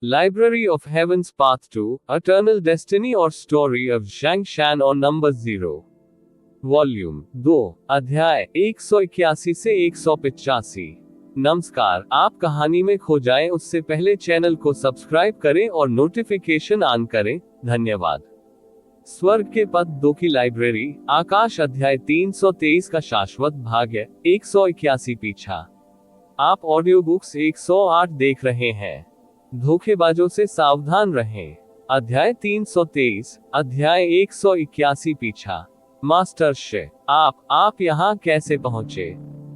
Library of Heaven's Path to Eternal Destiny or Story of Zhang Shan or Number 0, volume 2, अध्याय 181 से 185। नमस्कार, आप कहानी में खो जाएं उससे पहले चैनल को सब्सक्राइब करें और नोटिफिकेशन ऑन करें। धन्यवाद। स्वर्ग के पद 2 की लाइब्रेरी, आकाश, अध्याय 323 का शाश्वत भाग्य 181 पीछा। आप ऑडियो बुक्स 108 देख रहे हैं। धोखेबाजों से सावधान रहें। अध्याय 323, अध्याय 181 पीछा। मास्टर शे, आप यहाँ कैसे पहुंचे?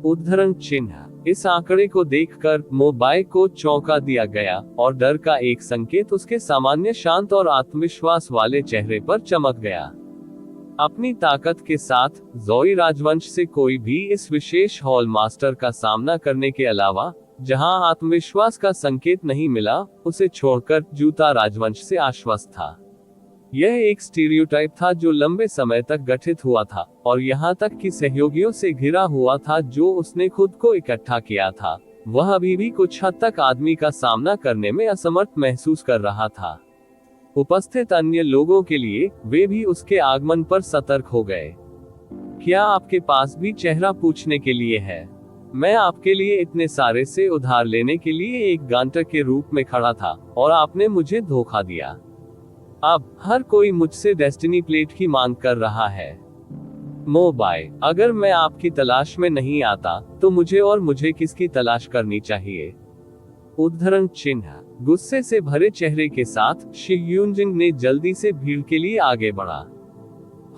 उद्धरण चिन्ह। इस आंकड़े को देखकर मोबाई को चौंका दिया गया और डर का एक संकेत उसके सामान्य शांत और आत्मविश्वास वाले चेहरे पर चमक गया। अपनी ताकत के साथ जोई राजवंश से कोई भी इस विशेष हॉल मास्टर का सामना करने के अलावा जहां आत्मविश्वास का संकेत नहीं मिला, उसे छोड़कर जूता राजवंश से आश्वस्त था। यह एक स्टीरियोटाइप था जो लंबे समय तक गठित हुआ था और यहाँ तक कि सहयोगियों से घिरा हुआ था जो उसने खुद को इकट्ठा किया था। वह अभी भी कुछ हद तक आदमी का सामना करने में असमर्थ महसूस कर रहा था। उपस्थित अन्य लोगों के लिए वे भी उसके आगमन पर सतर्क हो गए। क्या आपके पास भी चेहरा पूछने के लिए है? मैं आपके लिए इतने सारे से उधार लेने के लिए एक गांटर के रूप में खड़ा था और आपने मुझे धोखा दिया। अब हर कोई मुझसे डेस्टिनी प्लेट की मांग कर रहा है। मोबाई, अगर मैं आपकी तलाश में नहीं आता तो मुझे किसकी तलाश करनी चाहिए? उद्धरण चिन्ह। गुस्से से भरे चेहरे के साथ शी यूनजिंग ने जल्दी से भीड़ के लिए आगे बढ़ा।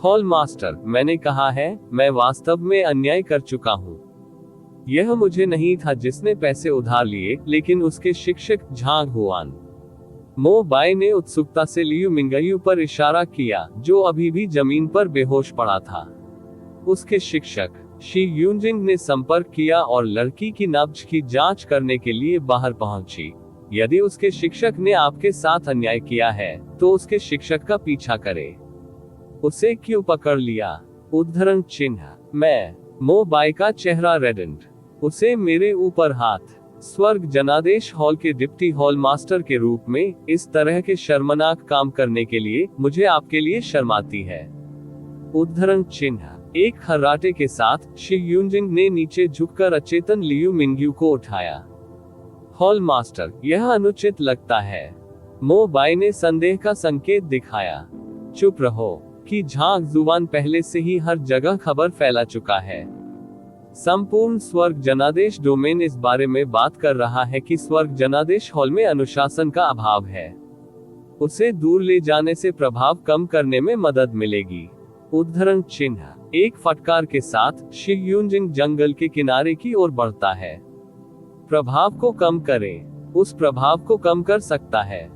हॉल मास्टर, मैंने कहा है, मैं वास्तव में अन्याय कर चुका हूँ। यह मुझे नहीं था जिसने पैसे उधार लिए, लेकिन उसके शिक्षक झांग हुआन। मोबाई ने उत्सुकता से लियू मिंगयू पर इशारा किया, जो अभी भी जमीन पर बेहोश पड़ा था। उसके शिक्षक। शी यूनजिंग ने संपर्क किया और लड़की की नब्ज की जांच करने के लिए बाहर पहुंची। यदि उसके शिक्षक ने आपके साथ अन्याय किया है, तो उसके शिक्षक का पीछा करे। उसे क्यों पकड़ लिया? उद्धरण चिन्ह। मैं। मोबाई का चेहरा रेडेंट। उसे मेरे ऊपर हाथ। स्वर्ग जनादेश हॉल के डिप्टी हॉल मास्टर के रूप में इस तरह के शर्मनाक काम करने के लिए मुझे आपके लिए शर्माती है। उद्धरण चिन्ह। एक खर्राटे के साथ शी यूनजिंग ने नीचे झुककर अचेतन लियू मिंगयू को उठाया। हॉल मास्टर, यह अनुचित लगता है। मोबाई ने संदेह का संकेत दिखाया। चुप रहो कि झांग जुबान पहले से ही हर जगह खबर फैला चुका है। संपूर्ण स्वर्ग जनादेश डोमेन इस बारे में बात कर रहा है कि स्वर्ग जनादेश हॉल में अनुशासन का अभाव है। उसे दूर ले जाने से प्रभाव कम करने में मदद मिलेगी। उद्धरण चिन्ह। एक फटकार के साथ शी यूनजिंग जंगल के किनारे की ओर बढ़ता है। प्रभाव को कम करें। उस प्रभाव को कम कर सकता है।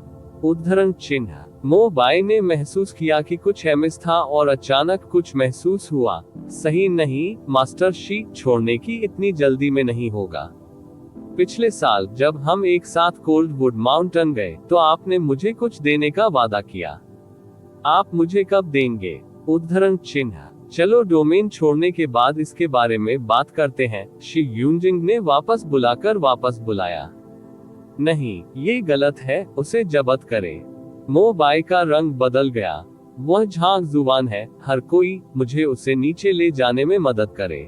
उद्धरण चिन्ह। मोबाई ने महसूस किया कि कुछ अमिस था और अचानक कुछ महसूस हुआ। सही नहीं, मास्टर शी, छोड़ने की इतनी जल्दी में नहीं होगा। पिछले साल जब हम एक साथ कोल्डवुड माउंटेन गए तो आपने मुझे कुछ देने का वादा किया। आप मुझे कब देंगे? उद्धरण चिन्ह। चलो डोमेन छोड़ने के बाद इसके बारे में बात करते हैं। शी यूनजिंग ने वापस बुलाया। नहीं, ये गलत है, उसे जब्त करें। मोबाई का रंग बदल गया। वह झांग जुबान है। हर कोई मुझे उसे नीचे ले जाने में मदद करे।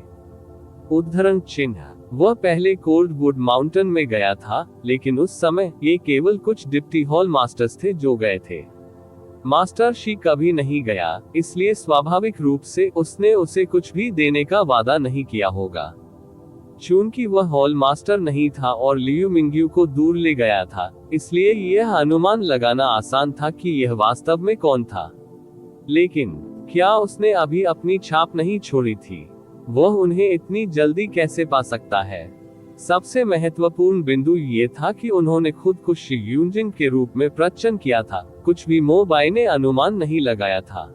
उद्धरण चिन्ह। वह पहले कोल्डवुड माउंटेन में गया था, लेकिन उस समय ये केवल कुछ डिप्टी हॉल मास्टर्स थे जो गए थे। मास्टर शी कभी नहीं गया, इसलिए स्वाभाविक रूप से उसने उसे कुछ भी देने का वादा नहीं किया होगा। चूंकि वह हॉल मास्टर नहीं था और लियू मिंगयू को दूर ले गया था, इसलिए यह अनुमान लगाना आसान था कि यह वास्तव में कौन था। लेकिन क्या उसने अभी अपनी छाप नहीं छोड़ी थी? वह उन्हें इतनी जल्दी कैसे पा सकता है? सबसे महत्वपूर्ण बिंदु ये था कि उन्होंने खुद को शी यूनजिंग के रूप में प्रचन किया था। कुछ भी मोबाई ने अनुमान नहीं लगाया था।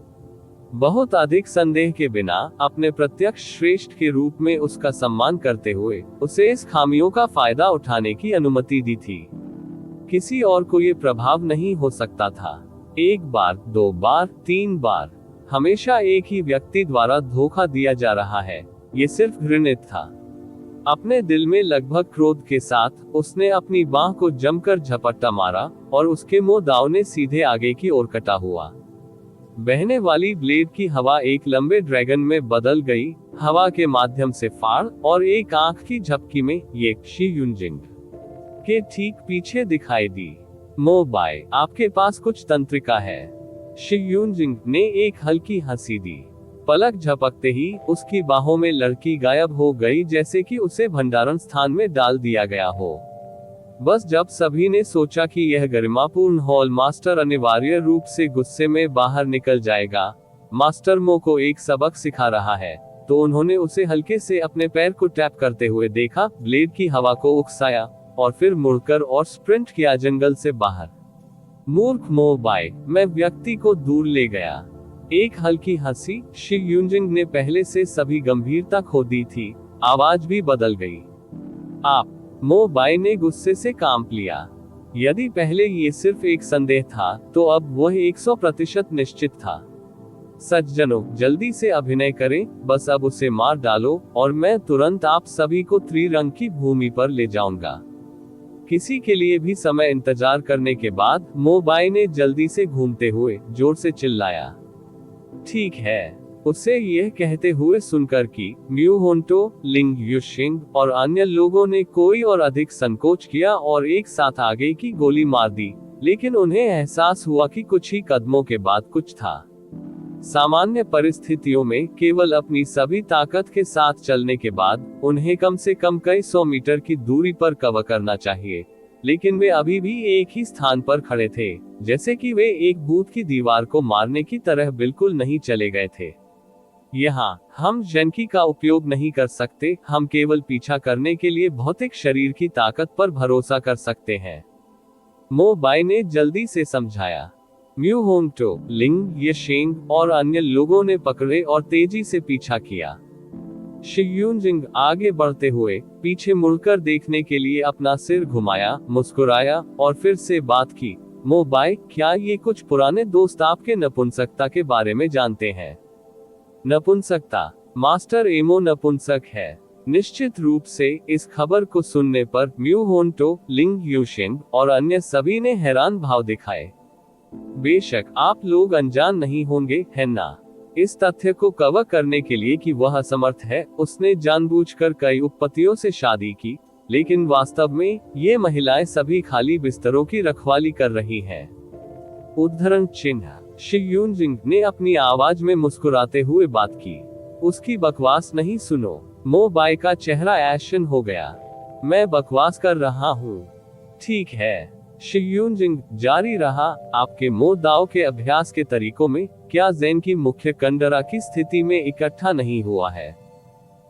बहुत अधिक संदेह के बिना अपने प्रत्यक्ष श्रेष्ठ के रूप में उसका सम्मान करते हुए उसे इस खामियों का फायदा उठाने की अनुमति दी थी। किसी और को ये प्रभाव नहीं हो सकता था। एक बार, 2 बार, 3 बार, हमेशा एक ही व्यक्ति द्वारा धोखा दिया जा रहा है। ये सिर्फ घृणित था। अपने दिल में लगभग क्रोध के साथ उसने अपनी बांह को जमकर झपट्टा मारा और उसके मुंह दावने सीधे आगे की ओर कटा हुआ। बहने वाली ब्लेड की हवा एक लंबे ड्रैगन में बदल गई, हवा के माध्यम से फाड़, और एक आंख की झपकी में ये शी यूनजिंग के ठीक पीछे दिखाई दी। मो बाय, आपके पास कुछ तंत्रिका है। शी यूनजिंग ने एक हल्की हंसी दी। पलक झपकते ही उसकी बाहों में लड़की गायब हो गई, जैसे कि उसे भंडारण स्थान में डाल दिया गया हो। बस जब सभी ने सोचा कि यह गरिमापूर्ण हॉल मास्टर अनिवार्य रूप से गुस्से में बाहर निकल जाएगा, मास्टर मो को एक सबक सिखा रहा है, तो उन्होंने उसे हल्के से अपने पैर को टैप करते हुए देखा, ब्लेड की हवा को उकसाया और फिर मुड़कर और स्प्रिंट किया जंगल से बाहर। मूर्ख मो बाय, मैं व्यक्ति को दूर ले गया। एक हल्की हंसी। शी यूनजिंग ने पहले से सभी गंभीरता खो दी थी, आवाज भी बदल गई। आप, मो बाय ने गुस्से से कांप लिया। यदि पहले ये सिर्फ एक संदेह था, तो अब वह 100% निश्चित था। सज्जनों, जल्दी से अभिनय करें, बस अब उसे मार डालो और मैं तुरंत आप सभी को त्रिरंग की भूमि पर ले जाऊंगा। किसी के लिए भी समय इंतजार करने के बाद मो बाय ने जल्दी से घूमते हुए जोर से चिल्लाया। ठीक है। उसे यह कहते हुए सुनकर कि म्यू होंटो, लिंग युशिंग और अन्य लोगों ने कोई और अधिक संकोच किया और एक साथ आगे की गोली मार दी, लेकिन उन्हें एहसास हुआ कि कुछ ही कदमों के बाद कुछ था। सामान्य परिस्थितियों में केवल अपनी सभी ताकत के साथ चलने के बाद उन्हें कम से कम कई 100 मीटर की दूरी पर कवर करना चाहिए, लेकिन वे अभी भी एक ही स्थान पर खड़े थे, जैसे कि वे एक भूत की दीवार को मारने की तरह बिल्कुल नहीं चले गए थे। यहाँ हम जनकी का उपयोग नहीं कर सकते, हम केवल पीछा करने के लिए भौतिक शरीर की ताकत पर भरोसा कर सकते हैं, मो बाय ने जल्दी से समझाया। म्यू होंगटो, लिंग येशेंग और अन्य लोगों ने पकड़े और तेजी से पीछा किया। शी यूनजिंग आगे बढ़ते हुए पीछे मुड़कर देखने के लिए अपना सिर घुमाया, मुस्कुराया और फिर से बात की। मो बाय, क्या ये कुछ पुराने दोस्त आपके नपुंसकता के बारे में जानते हैं? नपुंसकता? मास्टर एमो नपुंसक है। निश्चित रूप से इस खबर को सुनने पर म्यू होंटो, लिंग यूशिंग और अन्य सभी ने हैरान भाव दिखाए। बेशक आप लोग अनजान नहीं होंगे, है ना? इस तथ्य को कवर करने के लिए कि वह असमर्थ है, उसने जानबूझकर कई उपपत्तियों से शादी की, लेकिन वास्तव में ये महिलाएं सभी खाली बिस्तरों की रखवाली कर रही हैं। उद्धरण चिन्ह। शी यूनजिंग ने अपनी आवाज में मुस्कुराते हुए बात की। उसकी बकवास नहीं सुनो। मो बाय का चेहरा ऐशन हो गया। मैं बकवास कर रहा हूँ। ठीक है। शी यूनजिंग जारी रहा, आपके मो दाव के अभ्यास के तरीकों में क्या ज़ेन की मुख्य कंडरा की स्थिति में इकट्ठा नहीं हुआ है?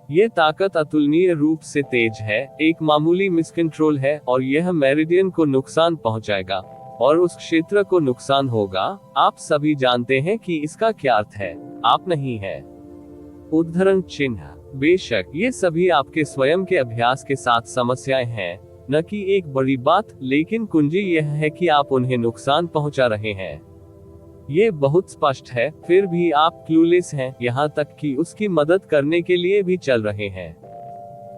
ये ताकत अतुलनीय रूप से तेज है, एक मामूली मिसकंट्रोल है और यह मेरिडियन को नुकसान पहुंचाएगा और उस क्षेत्र को नुकसान होगा। आप सभी जानते हैं कि इसका क्या अर्थ है, आप नहीं है। उद्धरण चिन्ह। बेशक ये सभी आपके स्वयं के अभ्यास के साथ समस्याएं हैं, न कि एक बड़ी बात, लेकिन कुंजी यह है कि आप उन्हें नुकसान पहुंचा रहे हैं। ये बहुत स्पष्ट है, फिर भी आप क्लूलेस हैं, यहाँ तक कि उसकी मदद करने के लिए भी चल रहे हैं।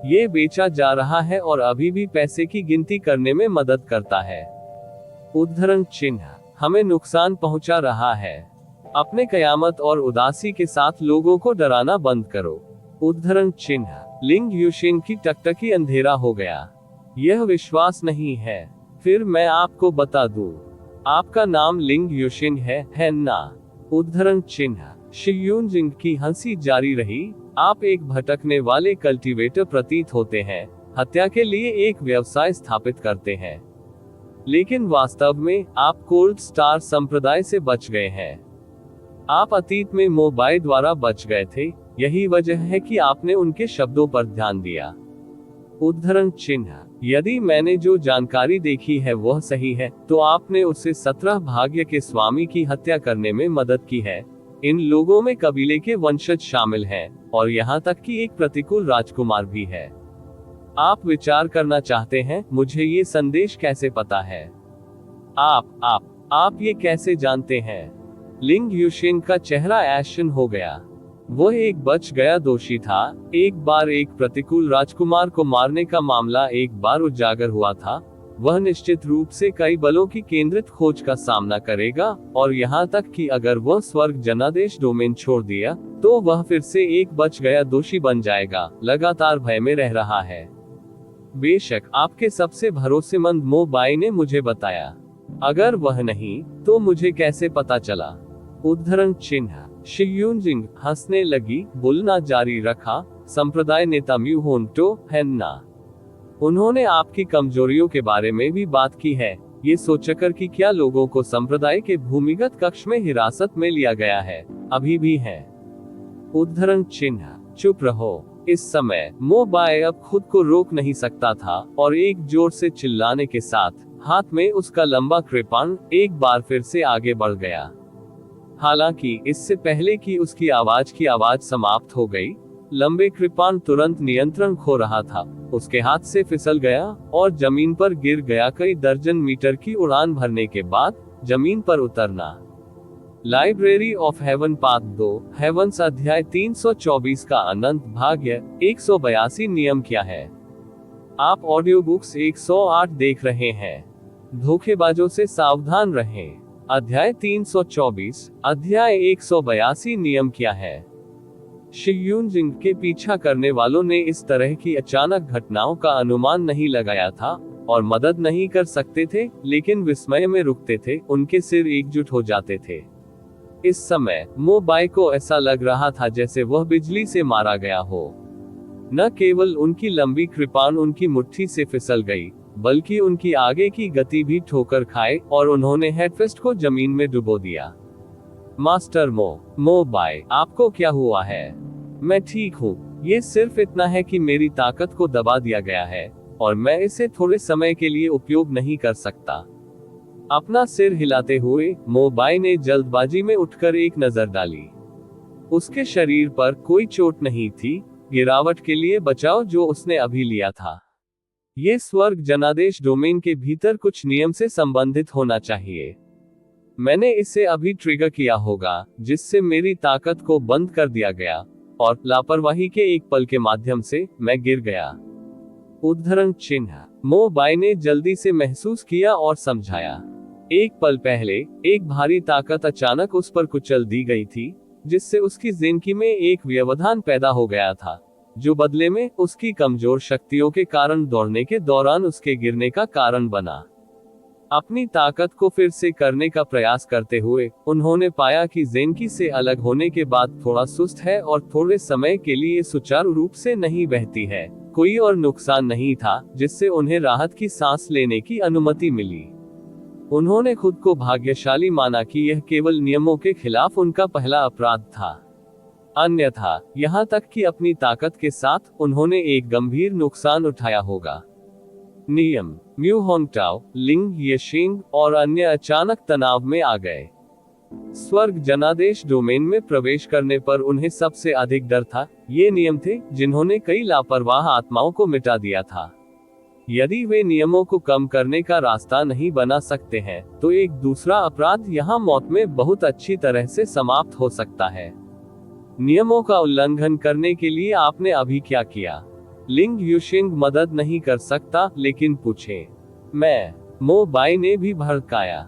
ये बेचा जा रहा है और अभी भी पैसे की गिनती करने में मदद करता है। उद्धरण चिन्ह। हमें नुकसान पहुंचा रहा है। अपने कयामत और उदासी के साथ लोगों को डराना बंद करो। उद्धरण चिन्ह। लिंग यूशिन की टकटकी अंधेरा हो गया। यह विश्वास नहीं है। फिर मैं आपको बता दूं, आपका नाम लिंग यूशिन है ना? उद्धरण चिन्ह। शी यूनजिंग की हंसी जारी रही। आप एक भटकने वाले कल्टीवेटर प्रतीत होते हैं, हत्या के लिए एक व्यवसाय स्थापित करते हैं, लेकिन वास्तव में आप कोल्ड स्टार संप्रदाय से बच गए हैं। आप अतीत में मो बाय द्वारा बच गए थे, यही वजह है कि आपने उनके शब्दों पर ध्यान दिया। उद्धरण चिन्ह। यदि मैंने जो जानकारी देखी है वह सही है, तो आपने उसे 17 भाग्य के स्वामी की हत्या करने में मदद की है। इन लोगों में कबीले के वंशज शामिल हैं, और यहाँ तक कि एक प्रतिकूल राजकुमार भी है। आप विचार करना चाहते हैं, मुझे ये संदेश कैसे पता है? आप ये कैसे जानते हैं? लिंग यूशिन का चेहरा ऐशन हो गया। वह एक बच गया दोषी था। एक बार एक प्रतिकूल राजकुमार को मारने का मामला एक बार उजागर हुआ था। वह निश्चित रूप से कई बलों की केंद्रित खोज का सामना करेगा, और यहाँ तक कि अगर वह स्वर्ग जनादेश डोमेन छोड़ दिया तो वह फिर से एक बच गया दोषी बन जाएगा। लगातार भय में रह रहा है। बेशक आपके सबसे भरोसेमंद मो बाई ने मुझे बताया। अगर वह नहीं तो मुझे कैसे पता चला? उद्धरण चिन्ह। शियूनजिंग हंसने लगी, बोलना जारी रखा। संप्रदाय नेता म्यू होन्टो हैन्ना, उन्होंने आपकी कमजोरियों के बारे में भी बात की है, ये सोचकर कि क्या लोगों को संप्रदाय के भूमिगत कक्ष में हिरासत में लिया गया है, अभी भी है। उद्धरण चिन्ह। चुप रहो। इस समय मो बाय अब खुद को रोक नहीं सकता था और एक जोर से चिल्लाने के साथ हाथ में उसका लंबा कृपाण एक बार फिर से आगे बढ़ गया। हालांकि इससे पहले कि उसकी आवाज समाप्त हो गई, लंबे कृपाण तुरंत नियंत्रण खो रहा था, उसके हाथ से फिसल गया और जमीन पर गिर गया। कई दर्जन मीटर की उड़ान भरने के बाद जमीन पर उतरना। Library of heaven part 2 heavens अध्याय 324 का अनंत भाग्य 182 नियम क्या है? आप ऑडियो बुक्स 108 देख रहे हैं। धोखेबाजों से सावधान रहें। अध्याय 324 अध्याय 182 नियम क्या है? शियूनजिंग के पीछा करने वालों ने इस तरह की अचानक घटनाओं का अनुमान नहीं लगाया था और मदद नहीं कर सकते थे, लेकिन विस्मय में रुकते थे। उनके सिर एकजुट हो जाते थे। इस समय मो बाई को ऐसा लग रहा था जैसे वह बिजली से मारा गया हो। न केवल उनकी लंबी कृपाण उनकी मुट्ठी से फिसल गई, बल्कि उनकी आगे की गति भी ठोकर खाए और उन्होंने हेडफेस्ट को जमीन में डुबो दिया। मास्टर मो बाई, आपको क्या हुआ है? मैं ठीक हूँ। ये सिर्फ इतना है कि मेरी ताकत को दबा दिया गया है और मैं इसे थोड़े समय के लिए उपयोग नहीं कर सकता। अपना सिर हिलाते हुए मो बाई ने जल्दबाजी में उठकर एक नजर डाली। उसके शरीर पर कोई चोट नहीं थी, गिरावट के लिए बचाव जो उसने अभी लिया था। ये स्वर्ग जनादेश डोमेन के भीतर कुछ नियम से संबंधित होना चाहिए। मैंने इसे अभी ट्रिगर किया होगा, जिससे मेरी ताकत को बंद कर दिया गया और लापरवाही के एक पल के माध्यम से मैं गिर गया। उद्धरण चिन्ह। मो बाई ने जल्दी से महसूस किया और समझाया। एक पल पहले एक भारी ताकत अचानक उस पर कुचल दी गई थी, जिससे उसकी जिंदगी में एक व्यवधान पैदा हो गया था, जो बदले में उसकी कमजोर शक्तियों के कारण दौड़ने के दौरान उसके गिरने का कारण बना। अपनी ताकत को फिर से करने का प्रयास करते हुए उन्होंने पाया कि जेनकी से अलग होने के बाद थोड़ा सुस्त है और थोड़े समय के लिए सुचारू रूप से नहीं बहती है। कोई और नुकसान नहीं था जिससे उन्हें राहत की सांस लेने की अनुमति मिली। उन्होंने खुद को भाग्यशाली माना कि यह केवल नियमों के खिलाफ उनका पहला अपराध था। अन्यथा यहाँ तक कि अपनी ताकत के साथ उन्होंने एक गंभीर नुकसान उठाया होगा। नियम। म्यू होंगटाओ, लिंग येशिंग और अन्य अचानक तनाव में आ गए। स्वर्ग जनादेश डोमेन में प्रवेश करने पर उन्हें सबसे अधिक डर था। ये नियम थे जिन्होंने कई लापरवाह आत्माओं को मिटा दिया था। यदि वे नियमों को कम करने का रास्ता नहीं बना सकते हैं, तो एक दूसरा अपराध यहाँ मौत में बहुत अच्छी तरह से समाप्त हो सकता है। नियमों का उल्लंघन करने के लिए आपने अभी क्या किया? लिंग युशिंग मदद नहीं कर सकता, लेकिन पूछे। मैं, मो बाई ने भी भड़काया।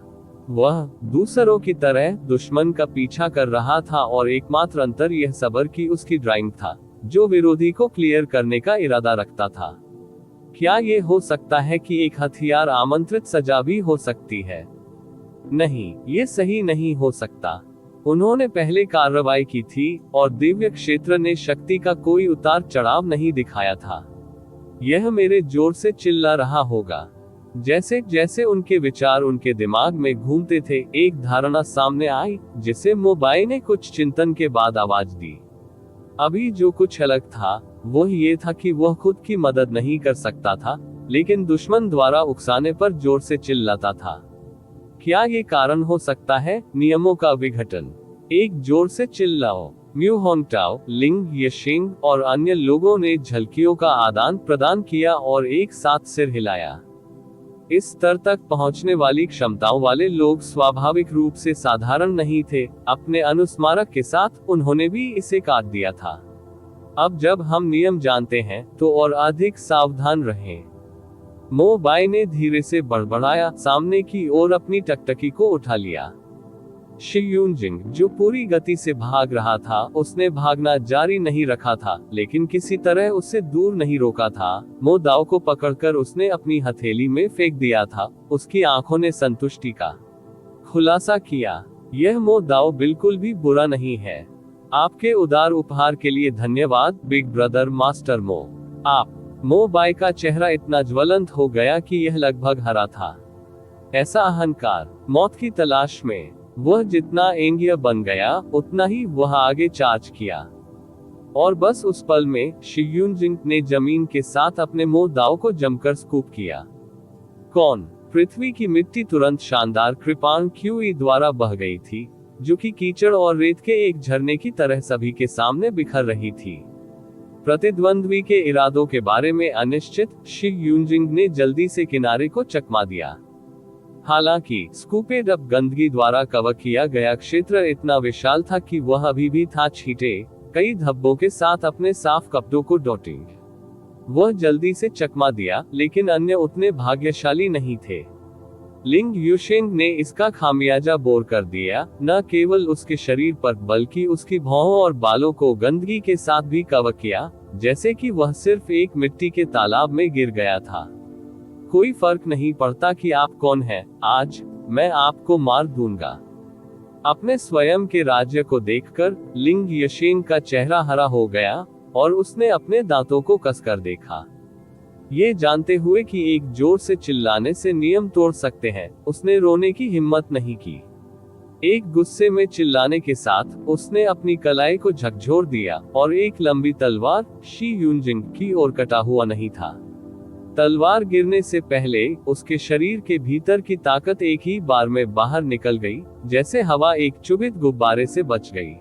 वह दूसरों की तरह दुश्मन का पीछा कर रहा था और एकमात्र अंतर यह सबर की उसकी ड्राइंग था, जो विरोधी को क्लियर करने का इरादा रखता था। क्या ये हो सकता है कि एक हथियार आमंत्रित सजा भी हो सकती है? नहीं, ये सही नहीं हो सकता। उन्होंने पहले कार्रवाई की थी और दिव्य क्षेत्र ने शक्ति का कोई उतार चढ़ाव नहीं दिखाया था। यह मेरे जोर से चिल्ला रहा होगा। जैसे जैसे उनके विचार उनके दिमाग में घूमते थे, एक धारणा सामने आई जिसे मो बाई ने कुछ चिंतन के बाद आवाज दी। अभी जो कुछ अलग था वह ये था कि वह खुद की मदद नहीं कर सकता था, लेकिन दुश्मन द्वारा उकसाने पर जोर से चिल्लाता था। क्या ये कारण हो सकता है? नियमों का विघटन। एक जोर से चिल्लाओ। म्यू होंगटाओ, लिंग येशिंग और अन्य लोगों ने झलकियों का आदान प्रदान किया और एक साथ सिर हिलाया। इस स्तर तक पहुंचने वाली क्षमताओं वाले लोग स्वाभाविक रूप से साधारण नहीं थे। अपने अनुस्मारक के साथ उन्होंने भी इसे काट दिया था। अब जब हम नियम जानते हैं तो और अधिक सावधान रहें। मो बाई ने धीरे से बड़बड़ाया, सामने की ओर अपनी टकटकी को उठा लिया। शी यूनजिंग, जो पूरी गति से भाग रहा था, उसने भागना जारी नहीं रखा था, लेकिन किसी तरह उससे दूर नहीं रोका था। मो दाओ को पकड़कर उसने अपनी हथेली में फेंक दिया था। उसकी आंखों ने संतुष्टि का खुलासा किया। यह मो दाओ बिल्कुल भी बुरा नहीं है। आपके उदार उपहार के लिए धन्यवाद बिग ब्रदर मास्टर मो। आप। मो बाई का चेहरा इतना ज्वलंत हो गया कि यह लगभग हरा था। ऐसा अहंकार। मौत की तलाश में वह जितना एंगिया बन गया, उतना ही वह आगे चार्ज किया। और बस उस पल में शी यूनजिंग ने जमीन के साथ अपने मो दाओ को जमकर स्कूप किया। कौन? पृथ्वी की मिट्टी तुरंत शानदार कृपाण क्यूई द्वारा बह गई थी, जो कि कीचड़ और रेत के एक झरने की तरह सभी के सामने बिखर रही थी। प्रतिद्वंद्वी के इरादों के बारे में अनिश्चित, शी यूनजिंग ने जल्दी से किनारे को चकमा दिया। हालांकि स्कूपेड अप गंदगी द्वारा कवर किया गया क्षेत्र इतना विशाल था कि वह अभी भी था छींटे, कई धब्बों के साथ अपने साफ कपड़ों को डॉटिंग। वह जल्दी से चकमा दिया, लेकिन अन्य उतने भाग्यशाली नहीं थे। लिंग युशेंग ने इसका खामियाजा बोर कर दिया, न केवल उसके शरीर पर बल्कि उसकी भौहों और बालों को गंदगी के साथ भी कवर किया, जैसे कि वह सिर्फ एक मिट्टी के तालाब में गिर गया था। कोई फर्क नहीं पड़ता कि आप कौन हैं, आज मैं आपको मार दूंगा। अपने स्वयं के राज्य को देखकर लिंग यशेन का चेहरा हरा हो गया और उसने अपने दांतों को कसकर देखा। ये जानते हुए कि एक जोर से चिल्लाने से नियम तोड़ सकते हैं, उसने रोने की हिम्मत नहीं की। एक गुस्से में चिल्लाने के साथ उसने अपनी कलाई को झकझोर दिया और एक लंबी तलवार शी यूनजिंग की ओर कटा हुआ नहीं था। तलवार गिरने से पहले उसके शरीर के भीतर की ताकत एक ही बार में बाहर निकल गई, जैसे हवा एक चुभित गुब्बारे से बच गई।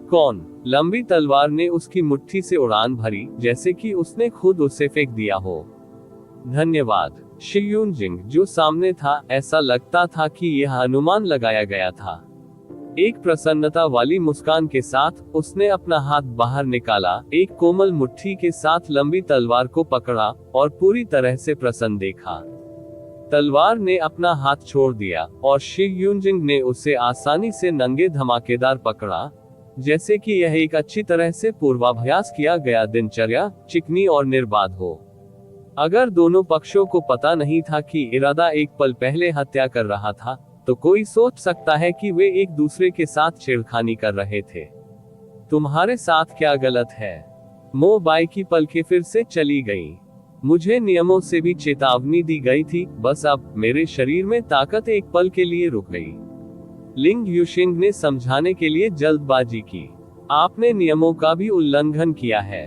कौन? लंबी तलवार ने उसकी मुट्ठी से उड़ान भरी, जैसे कि उसने खुद उसे फेंक दिया हो। धन्यवाद। शी यूनजिंग, जो सामने था, ऐसा लगता था कि यह अनुमान लगाया गया था। एक प्रसन्नता वाली मुस्कान के साथ उसने अपना हाथ बाहर निकाला, एक कोमल मुट्ठी के साथ लंबी तलवार को पकड़ा और पूरी तरह से प्रसन्न देखा। तलवार ने अपना हाथ छोड़ दिया और शी यूनजिंग ने उसे आसानी से नंगे धमाकेदार पकड़ा, जैसे कि यह एक अच्छी तरह से पूर्वाभ्यास किया गया दिनचर्या, चिकनी और निर्बाध हो। अगर दोनों पक्षों को पता नहीं था कि इरादा एक पल पहले हत्या कर रहा था, तो कोई सोच सकता है कि वे एक दूसरे के साथ छेड़खानी कर रहे थे। तुम्हारे साथ क्या गलत है? मो बाई की पलकें फिर से चली गईं। मुझे नियमों से भी चेतावनी दी गई थी, बस अब मेरे शरीर में ताकत एक पल के लिए रुक गई। लिंग युशिंग ने समझाने के लिए जल्दबाजी की। आपने नियमों का भी उल्लंघन किया है।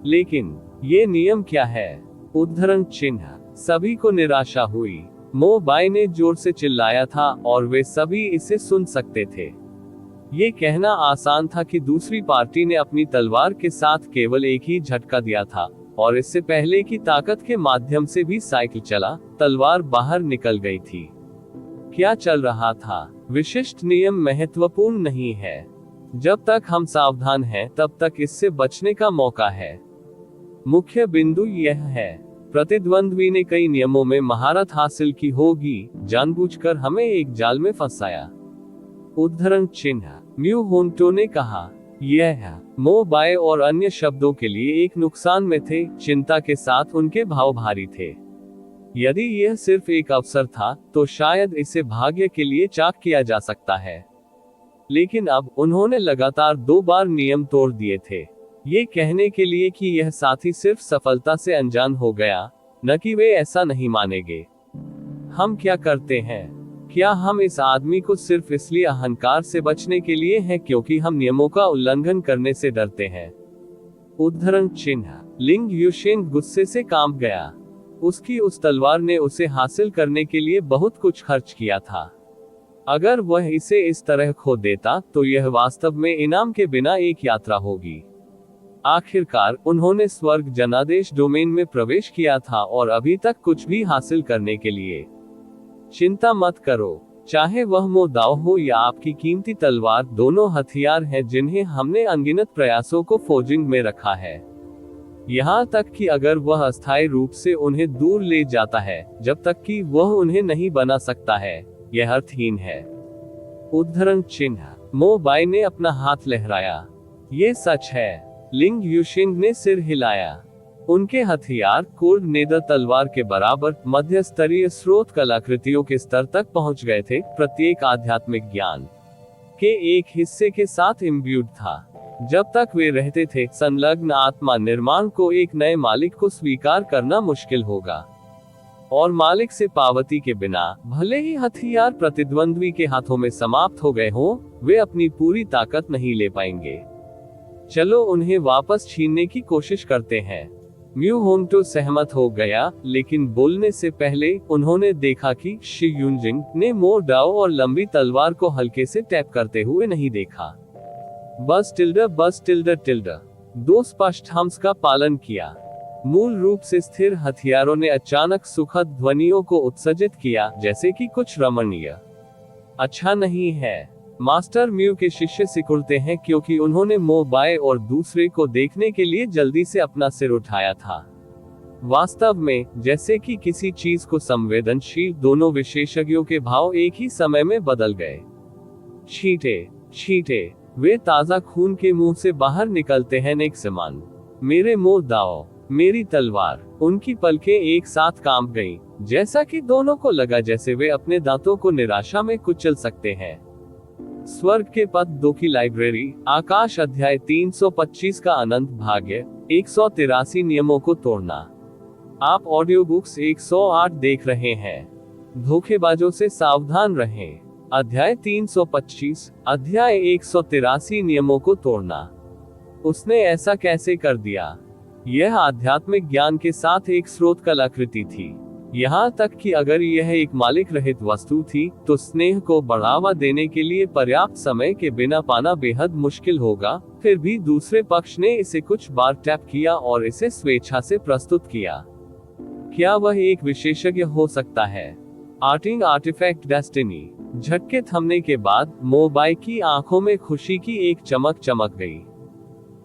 लेकिन ये नियम क्या है? उद्धरण चिन्ह। सभी को निराशा हुई। मो बाई ने जोर से चिल्लाया था और वे सभी इसे सुन सकते थे। ये कहना आसान था कि दूसरी पार्टी ने अपनी तलवार के साथ केवल एक ही झटका दिया था और इससे पहले की ताकत के माध्यम से भी साइकिल चला, तलवार बाहर निकल गई थी। क्या चल रहा था? विशिष्ट नियम महत्वपूर्ण नहीं है। जब तक हम सावधान हैं, तब तक इससे बचने का मौका है। मुख्य बिंदु यह है, प्रतिद्वंद्वी ने कई नियमों में महारत हासिल की होगी, जानबूझकर हमें एक जाल में फंसाया। उद्धरण चिन्ह। म्यू होंगटो ने कहा, यह मो बाय और अन्य शब्दों के लिए एक नुकसान में थे, चिंता के साथ उनके भाव भारी थे। यदि यह सिर्फ एक अवसर था, तो शायद इसे भाग्य के लिए चाक किया जा सकता है। लेकिन अब उन्होंने लगातार 2 बार नियम तोड़ दिए थे, ये कहने के लिए कि यह साथी सिर्फ सफलता से अनजान हो गया, न कि वे ऐसा नहीं मानेंगे। हम क्या करते हैं? क्या हम इस आदमी को सिर्फ इसलिए अहंकार से बचने के लिए हैं क्योंकि हम नियमों का उल्लंघन करने से डरते हैं? उद्धरण चिन्ह। लिंग युशेन गुस्से से कांप गया। उसकी उस तलवार ने उसे हासिल करने के लिए बहुत कुछ खर्च किया था। अगर वह इसे इस तरह खो देता, तो यह वास्तव में इनाम के बिना एक यात्रा होगी। आखिरकार उन्होंने स्वर्ग जनादेश डोमेन में प्रवेश किया था और अभी तक कुछ भी हासिल करने के लिए। चिंता मत करो, चाहे वह मोदाव हो या आपकी कीमती तलवार, दोनों हथियार हैं जिन्हें हमने अनगिनत प्रयासों को फोर्जिंग में रखा है। यहाँ तक कि अगर वह अस्थायी रूप से उन्हें दूर ले जाता है, जब तक कि वह उन्हें नहीं बना सकता है, यह अर्थहीन है। उद्धरण चिन्ह। मो बाई ने अपना हाथ लहराया। ये सच है। लिंग यूशिंग ने सिर हिलाया। उनके हथियार कोर्ड नेदर तलवार के बराबर मध्य स्तरीय स्रोत कलाकृतियों के स्तर तक पहुंच गए थे, प्रत्येक आध्यात्मिक ज्ञान के एक हिस्से के साथ इम्ब्यूड था। जब तक वे रहते थे, संलग्न आत्मा निर्माण को एक नए मालिक को स्वीकार करना मुश्किल होगा। और मालिक से पावती के बिना, भले ही हथियार प्रतिद्वंद्वी के हाथों में समाप्त हो गए हों, वे अपनी पूरी ताकत नहीं ले पाएंगे। चलो उन्हें वापस छीनने की कोशिश करते हैं। म्यू होंगटो सहमत हो गया, लेकिन बोलने से पहले उन्होंने देखा कि शी यूनजिंग ने मो डाओ और लंबी तलवार को हल्के से टैप करते हुए नहीं देखा। बस टिल्डर। दो स्पष्ट हम्स का पालन किया। मूल रूप से स्थिर हथियारों ने अचानक सुखद ध्वनियों को उत्सर्जित किया, जैसे कि कुछ रमणीय। अच्छा नहीं है। मास्टर म्यू के शिष्य सिकुड़ते हैं क्योंकि उन्होंने मो बाय और दूसरे को देखने के लिए जल्दी से अपना सिर उठाया था। वास्तव में, जैसे कि किसी चीज को संवेदनशील, दोनों विशेषज्ञों के भाव एक ही समय में बदल गए। छींटे, वे ताजा खून के मुंह से बाहर निकलते हैं एक समान। मेरे मो दाओ, मेरी तलवार। उनकी पलकें एक साथ कांप गईं, जैसा कि दोनों को लगा जैसे वे अपने दांतों को निराशा में कुचल सकते हैं। स्वर्ग के पद 2 की लाइब्रेरी, आकाश अध्याय 325 का अनंत भाग्य, 183 नियमों को तोड़ना। आप ऑडियो बुक्स 108 देख रहे हैं। धोखेबाजों से सावधान रहें। अध्याय 325, अध्याय 183 नियमों को तोड़ना। उसने ऐसा कैसे कर दिया? यह आध्यात्मिक ज्ञान के साथ एक स्रोत कलाकृति थी। यहाँ तक कि अगर यह एक मालिक रहित वस्तु थी, तो स्नेह को बढ़ावा देने के लिए पर्याप्त समय के बिना पाना बेहद मुश्किल होगा। फिर भी दूसरे पक्ष ने इसे कुछ बार टैप किया और इसे स्वेच्छा से प्रस्तुत किया। क्या वह एक विशेषज्ञ हो सकता है? आर्टिंग आर्टिफैक्ट डेस्टिनी। झटके थमने के बाद मो बाई की आंखों में खुशी की एक चमक चमक गई।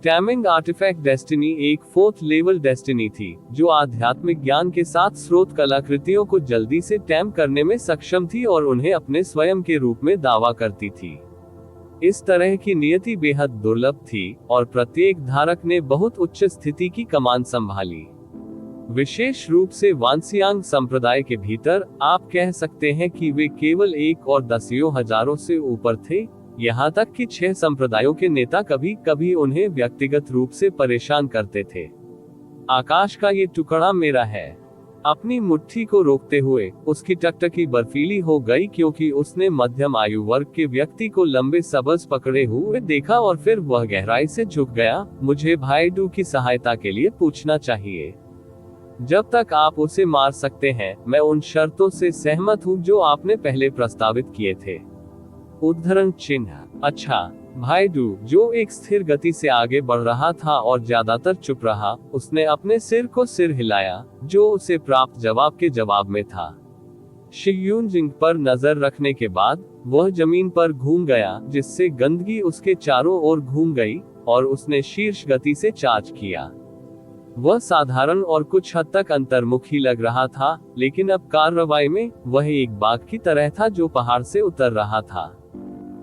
टैमिंग आर्टिफैक्ट डेस्टिनी एक 4th लेवल डेस्टिनी थी, जो आध्यात्मिक ज्ञान के साथ स्रोत कलाकृतियों को जल्दी से टैम करने में सक्षम थी और उन्हें अपने स्वयं के रूप में दावा करती थी। इस तरह की नियति बेहद दुर्लभ थी और प्रत्येक धारक ने बहुत उच्च स्थिति की कमान संभाली। विशेष रूप से वानसियांग संप्रदाय के भीतर, आप कह सकते हैं कि वे केवल 1 और 10 हजारों से ऊपर थे। यहाँ तक कि 6 संप्रदायों के नेता कभी कभी उन्हें व्यक्तिगत रूप से परेशान करते थे। आकाश का ये टुकड़ा मेरा है। अपनी मुट्ठी को रोकते हुए उसकी टकटकी बर्फीली हो गई क्योंकि उसने मध्यम आयु वर्ग के व्यक्ति को लंबे सबज पकड़े हुए देखा और फिर वह गहराई से झुक गया। मुझे भाई डू की सहायता के लिए पूछना चाहिए। जब तक आप उसे मार सकते हैं, मैं उन शर्तों से सहमत हूँ जो आपने पहले प्रस्तावित किए थे। उद्धरण चिन्ह। अच्छा, भाई डू, जो एक स्थिर गति से आगे बढ़ रहा था और ज्यादातर चुप रहा, उसने अपने सिर को सिर हिलाया, जो उसे प्राप्त जवाब के जवाब में था। शी यूनजिंग पर नजर रखने के बाद वह जमीन पर घूम गया, जिससे गंदगी उसके चारों ओर घूम गई, और उसने शीर्ष गति से चार्ज किया। वह साधारण और कुछ हद तक अंतर्मुखी लग रहा था, लेकिन अब कार्रवाई में वह एक बाघ की तरह था जो पहाड़ से उतर रहा था।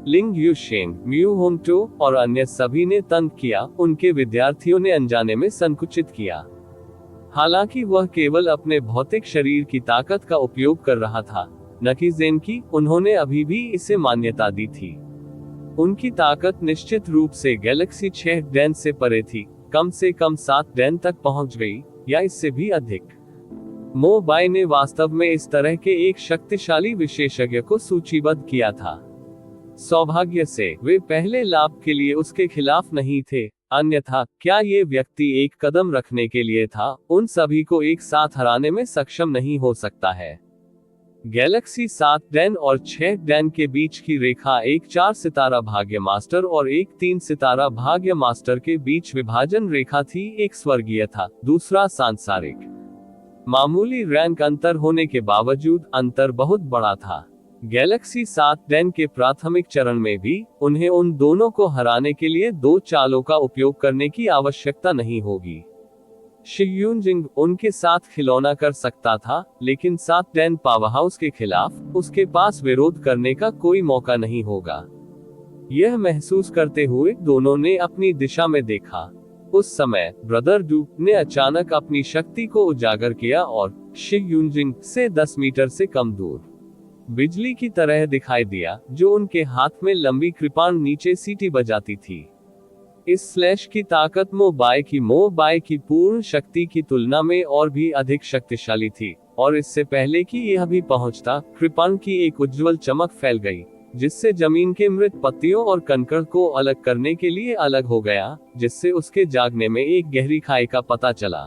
लिंग यूशेंग, म्यू होंगटो और अन्य सभी ने तंग किया। उनके विद्यार्थियों ने अनजाने में संकुचित किया। हालांकि वह केवल अपने भौतिक शरीर की ताकत का उपयोग कर रहा था, न कि ज़ेन की। उन्होंने अभी भी इसे मान्यता दी थी। उनकी ताकत निश्चित रूप से गैलेक्सी 6 डैन से परे थी, कम से कम 7 डैन तक पहुंच गई, या इससे भी अधिक। मो बाई ने वास्तव में इस तरह के एक शक्तिशाली विशेषज्ञ को सूचीबद्ध किया था। सौभाग्य से वे पहले लाभ के लिए उसके खिलाफ नहीं थे, अन्यथा क्या ये व्यक्ति एक कदम रखने के लिए था, उन सभी को एक साथ हराने में सक्षम नहीं हो सकता है। गैलेक्सी 7 डैन और 6 डैन के बीच की रेखा एक 4 सितारा भाग्य मास्टर और एक 3 सितारा भाग्य मास्टर के बीच विभाजन रेखा थी। एक स्वर्गीय था, दूसरा सांसारिक। मामूली रैंक अंतर होने के बावजूद अंतर बहुत बड़ा था। गैलेक्सी 7 डैन के प्राथमिक चरण में भी उन्हें उन दोनों को हराने के लिए 2 चालों का उपयोग करने की आवश्यकता नहीं होगी। शी यूनजिंग उनके साथ खिलौना कर सकता था, लेकिन 7 डैन पावरहाउस के खिलाफ उसके पास विरोध करने का कोई मौका नहीं होगा। यह महसूस करते हुए दोनों ने अपनी दिशा में देखा। उस समय ब्रदर डू ने अचानक अपनी शक्ति को उजागर किया और शी यूनजिंग से 10 मीटर से कम दूर बिजली की तरह दिखाई दिया, जो उनके हाथ में लंबी कृपाण नीचे सीटी बजाती थी। इस स्लैश की ताकत मोबाई की पूर्ण शक्ति की तुलना में और भी अधिक शक्तिशाली थी, और इससे पहले कि यह भी पहुंचता, कृपाण की एक उज्जवल चमक फैल गई, जिससे जमीन के मृत पत्तियों और कंकड़ को अलग करने के लिए अलग हो गया, जिससे उसके जागने में एक गहरी खाई का पता चला।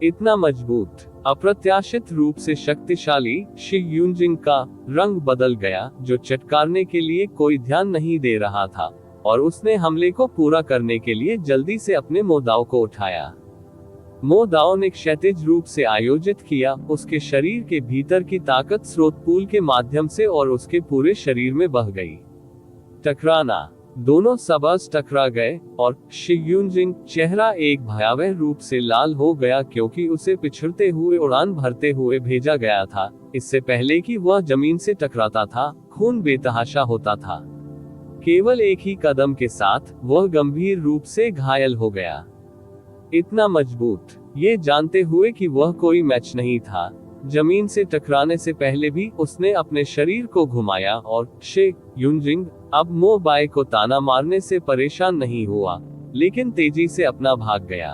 इतना मजबूत, अप्रत्याशित रूप से शक्तिशाली, शी यूनजिंग का रंग बदल गया, जो चटकारने के लिए कोई ध्यान नहीं दे रहा था, और उसने हमले को पूरा करने के लिए जल्दी से अपने मोदाओं को उठाया। मोदाओं ने क्षैतिज रूप से आयोजित किया, उसके शरीर के भीतर की ताकत स्रोत पूल के माध्यम से और उसके पूरे शरीर में बह गई। टकराना, दोनों सबस टकरा गए, और शी यूनजिंग चेहरा एक भयावह रूप से लाल हो गया, क्योंकि उसे पिछड़ते हुए उड़ान भरते हुए भेजा गया था। इससे पहले कि वह जमीन से टकराता था, खून बेतहाशा होता था। केवल एक ही कदम के साथ वह गंभीर रूप से घायल हो गया। इतना मजबूत, ये जानते हुए कि वह कोई मैच नहीं था। जमीन से टकराने से पहले भी उसने अपने शरीर को घुमाया, और शी यूनजिंग अब मोबाई को ताना मारने से परेशान नहीं हुआ, लेकिन तेजी से अपना भाग गया।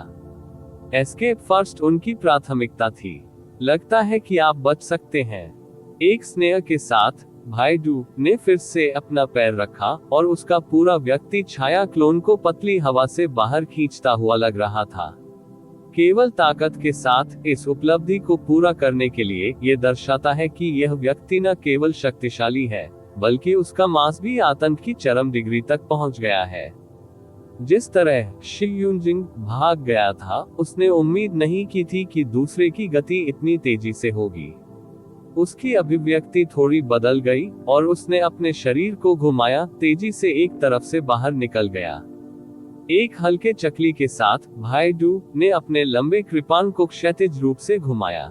एस्केप फर्स्ट उनकी प्राथमिकता थी। लगता है कि आप बच सकते हैं, एक स्नेह के साथ भाई डू ने फिर से अपना पैर रखा, और उसका पूरा व्यक्ति छाया क्लोन को पतली हवा से बाहर खींचता हुआ लग रहा था। केवल ताकत के साथ इस उपलब्धि को पूरा करने के लिए यह दर्शाता है कि यह व्यक्ति न केवल शक्तिशाली है, बल्कि उसका मांस भी आतंक की चरम डिग्री तक पहुंच गया है। जिस तरह शी यूनजिंग भाग गया था, उसने उम्मीद नहीं की थी कि दूसरे की गति इतनी तेजी से होगी। उसकी अभिव्यक्ति थोड़ी बदल गई, और उसने अपने शरीर को घुमाया, तेजी से एक तरफ से बाहर निकल गया। एक हल्के चकली के साथ भाई डू ने अपने लंबे कृपाण को क्षैतिज रूप से घुमाया।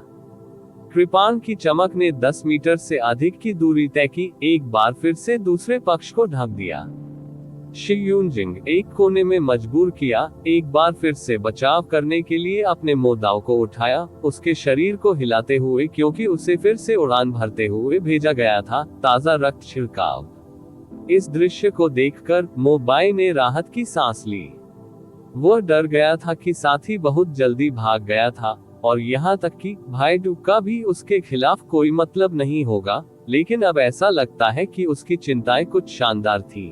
कृपाण की चमक ने 10 मीटर से अधिक की दूरी तय की, एक बार फिर से दूसरे पक्ष को ढक दिया। शी यूनजिंग एक कोने में मजबूर किया, एक बार फिर से बचाव करने के लिए अपने मोदाओं को उठाया, उसके शरीर को हिलाते हुए, क्योंकि उसे फिर से उड़ान भरते हुए भेजा गया था। ताजा रक्त छिड़काव। इस दृश्य को देखकर मोबाई ने राहत की सांस ली। वह डर गया था कि साथी बहुत जल्दी भाग गया था, और यहाँ तक कि भाई डू का भी उसके खिलाफ कोई मतलब नहीं होगा, लेकिन अब ऐसा लगता है कि उसकी चिंताएं कुछ शानदार थी।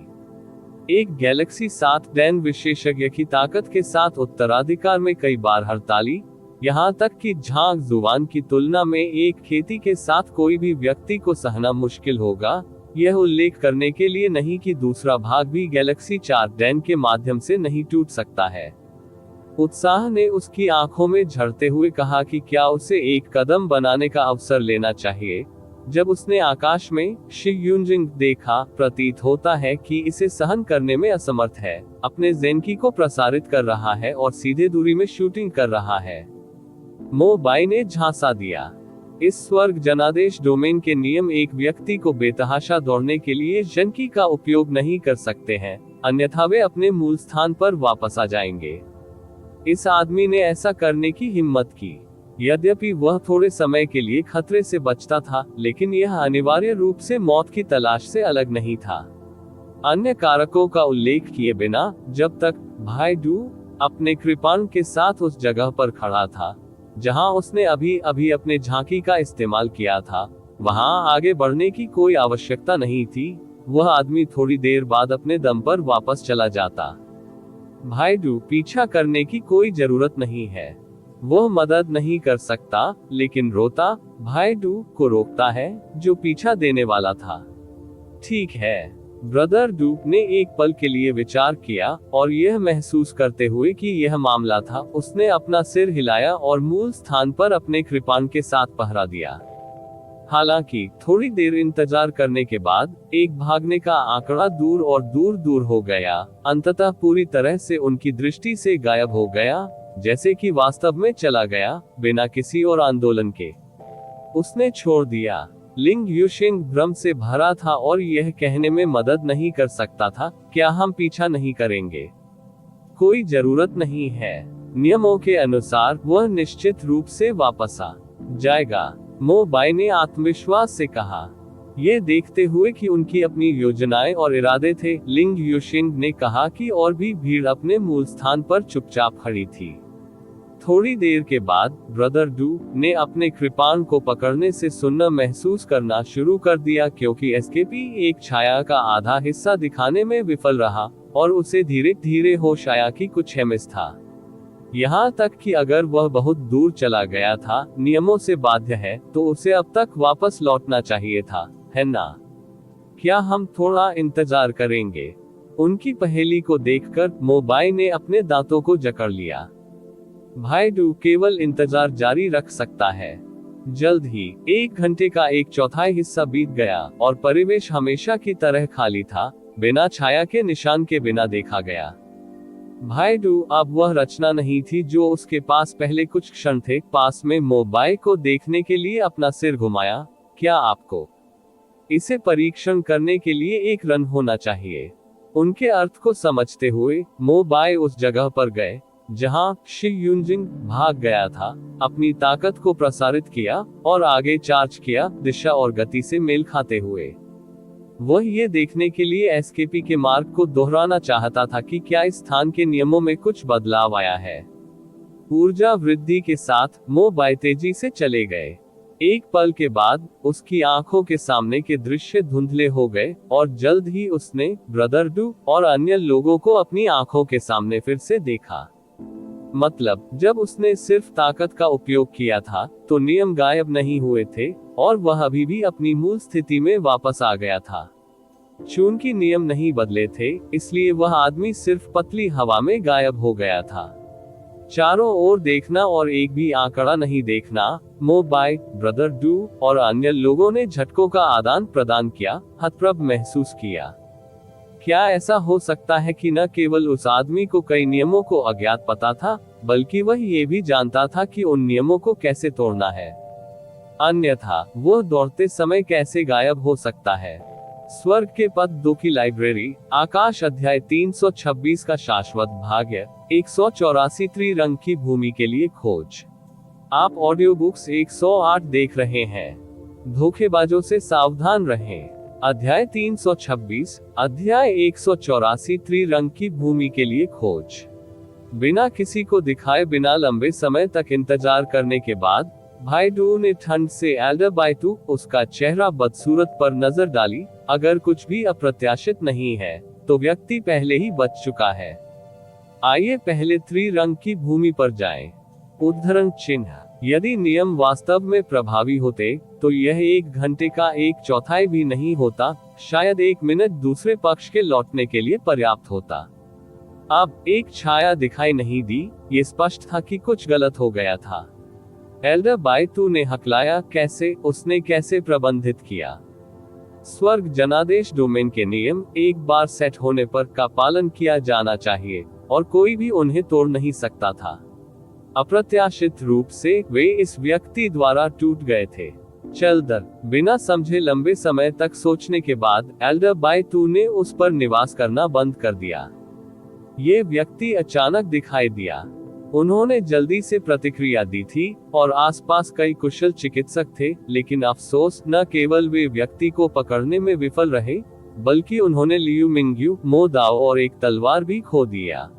एक गैलेक्सी 7 डैन विशेषज्ञ की ताकत के साथ उत्तराधिकार में कई बार हड़ताली, यहाँ तक कि झांग जुबान की तुलना में एक खेती के साथ कोई भी व्यक्ति को सहना मुश्किल होगा, यह उल्लेख करने के लिए नहीं कि दूसरा भाग भी गैलेक्सी 4 डैन के माध्यम से नहीं टूट सकता है। उत्साह ने उसकी आंखों में झड़ते हुए कहा कि क्या उसे एक कदम बनाने का अवसर लेना चाहिए। जब उसने आकाश में शी यूनजिंग देखा, प्रतीत होता है कि इसे सहन करने में असमर्थ है, अपने ज़ेनकी को प्रसारित कर रहा है और सीधे दूरी में शूटिंग कर रहा है। मोबाई ने झांसा दिया। इस स्वर्ग जनादेश डोमेन के नियम एक व्यक्ति को बेतहाशा दौड़ने के लिए ज़ेनकी का उपयोग नहीं कर सकते हैं, अन्यथा वे अपने मूल स्थान पर वापस आ जाएंगे। इस आदमी ने ऐसा करने की हिम्मत की। यद्यपि वह थोड़े समय के लिए खतरे से बचता था, लेकिन यह अनिवार्य रूप से मौत की तलाश से अलग नहीं था। अन्य कारकों का उल्लेख किए बिना, जब तक भाई डू अपने कृपाण के साथ उस जगह पर खड़ा था जहां उसने अभी अभी अपने झांकी का इस्तेमाल किया था, वहां आगे बढ़ने की कोई आवश्यकता नहीं थी। वह आदमी थोड़ी देर बाद अपने दम पर वापस चला जाता। भाई डू, पीछा करने की कोई जरूरत नहीं है। वह मदद नहीं कर सकता, लेकिन रोता भाई डू को रोकता है, जो पीछा देने वाला था। ठीक है। ब्रदर डू ने एक पल के लिए विचार किया, और यह महसूस करते हुए कि यह मामला था, उसने अपना सिर हिलाया और मूल स्थान पर अपने कृपाण के साथ पहरा दिया। हालांकि थोड़ी देर इंतजार करने के बाद एक भागने का आंकड़ा दूर और दूर दूर हो गया, अंततः पूरी तरह से उनकी दृष्टि से गायब हो गया, जैसे कि वास्तव में चला गया, बिना किसी और आंदोलन के। उसने छोड़ दिया। लिंग युशिंग भ्रम से भरा था और यह कहने में मदद नहीं कर सकता था, क्या हम पीछा नहीं करेंगे? कोई जरूरत नहीं है। नियमों के अनुसार वह निश्चित रूप से वापस आ जाएगा, मो बाई ने आत्मविश्वास से कहा। ये देखते हुए कि उनकी अपनी योजनाएं और इरादे थे, लिंग युशिंग ने कहा कि और भी भीड़ अपने मूल स्थान पर चुपचाप खड़ी थी। थोड़ी देर के बाद ब्रदर डू ने अपने कृपाण को पकड़ने से सुनना महसूस करना शुरू कर दिया, क्योंकि एसकेपी एक छाया का आधा हिस्सा दिखाने में विफल रहा और उसे धीरे धीरे होश आया कि कुछ हेमिस था। यहाँ तक कि अगर वह बहुत दूर चला गया था, नियमों से बाध्य है, तो उसे अब तक वापस लौटना चाहिए था, है ना? क्या हम थोड़ा इंतजार करेंगे? उनकी पहेली को देखकर मो बाई ने अपने दांतों को जकड़ लिया। भाई डू केवल इंतजार जारी रख सकता है। जल्द ही 1 घंटे का 1/4 हिस्सा बीत गया और परिवेश हमेशा की तरह खाली था, बिना छाया के निशान के बिना देखा गया। भाई डू अब वह रचना नहीं थी जो उसके पास पहले कुछ क्षण थे। पास में मो बाई को देखने के लिए अपना सिर घुमाया। क्या आपको इसे परीक्षण करने के लिए एक रन होना चाहिए? उनके अर्थ को समझते हुए मो बाई उस जगह पर गए जहां शी यूनजिंग भाग गया था, अपनी ताकत को प्रसारित किया और आगे चार्ज किया, दिशा और गति से मेल खाते हुए। वह ये देखने के लिए एसकेपी के मार्ग को दोहराना चाहता था कि क्या इस स्थान के नियमों में कुछ बदलाव आया है। ऊर्जा वृद्धि के साथ मो बाई तेजी से चले गए। एक पल के बाद उसकी आंखों के सामने के दृश्य धुंधले हो गए और जल्द ही उसने ब्रदर डू और अन्य लोगों को अपनी आंखों के सामने फिर से देखा। मतलब, जब उसने सिर्फ ताकत का उपयोग किया था, तो नियम गायब नहीं हुए थे और वह अभी भी अपनी मूल स्थिति में वापस आ गया था। चूंकि नियम नहीं बदले थे, इसलिए वह आदमी सिर्फ पतली हवा में गायब हो गया था। चारों ओर देखना और एक भी आंकड़ा नहीं देखना। मो बाई, ब्रदर डू और अन्य लोगों ने झटकों का आदान प्रदान किया, हतप्रभ महसूस किया। क्या ऐसा हो सकता है कि न केवल उस आदमी को कई नियमों को अज्ञात पता था, बल्कि वह ये भी जानता था कि उन नियमों को कैसे तोड़ना है? अन्यथा वह दौड़ते समय कैसे गायब हो सकता है? स्वर्ग के पद 2 की लाइब्रेरी, आकाश अध्याय 326 का शाश्वत भाग्य, 184 त्रिरंग की भूमि के लिए खोज। आप ऑडियो बुक्स 108 देख रहे हैं। धोखेबाजों से सावधान रहें। अध्याय 326, अध्याय 184 त्रिरंग की भूमि के लिए खोज। बिना किसी को दिखाए बिना लंबे समय तक इंतजार करने के बाद भाई डू ने ठंड से एल्डर बाइटू, उसका चेहरा बदसूरत पर नजर डाली। अगर कुछ भी अप्रत्याशित नहीं है, तो व्यक्ति पहले ही बच चुका है। आइए पहले त्रिरंग की भूमि पर जाएं। उद्धरण चिन्ह। यदि नियम वास्तव में प्रभावी होते, तो यह 1 घंटे का 1/4 भी नहीं होता, शायद 1 मिनट दूसरे पक्ष के लौटने के लिए पर्याप्त होता। अब एक छाया दिखाई नहीं दी, ये स्पष्ट था कि कुछ गलत हो गया था। एल्डर बाइटू ने हकलाया, कैसे? उसने कैसे प्रबंधित किया? स्वर्ग जनादेश डोमेन के नियम एक बार सेट होने पर का पालन किया जाना चाहिए और कोई भी उन्हें तोड़ नहीं सकता था। अप्रत्याशित रूप से वे इस व्यक्ति द्वारा टूट गए थे। चलदर बिना समझे लंबे समय तक सोचने के बाद एल्डर बाइटू ने उस पर निवास करना बंद कर दिया। ये व्यक्ति अचानक दिखाई दिया। उन्होंने जल्दी से प्रतिक्रिया दी थी और आसपास कई कुशल चिकित्सक थे, लेकिन अफसोस, न केवल वे व्यक्ति को पकड़ने में विफल रहे, बल्कि उन्होंने लियू मिंगयू, मो दाओ और एक तलवार भी खो दिया।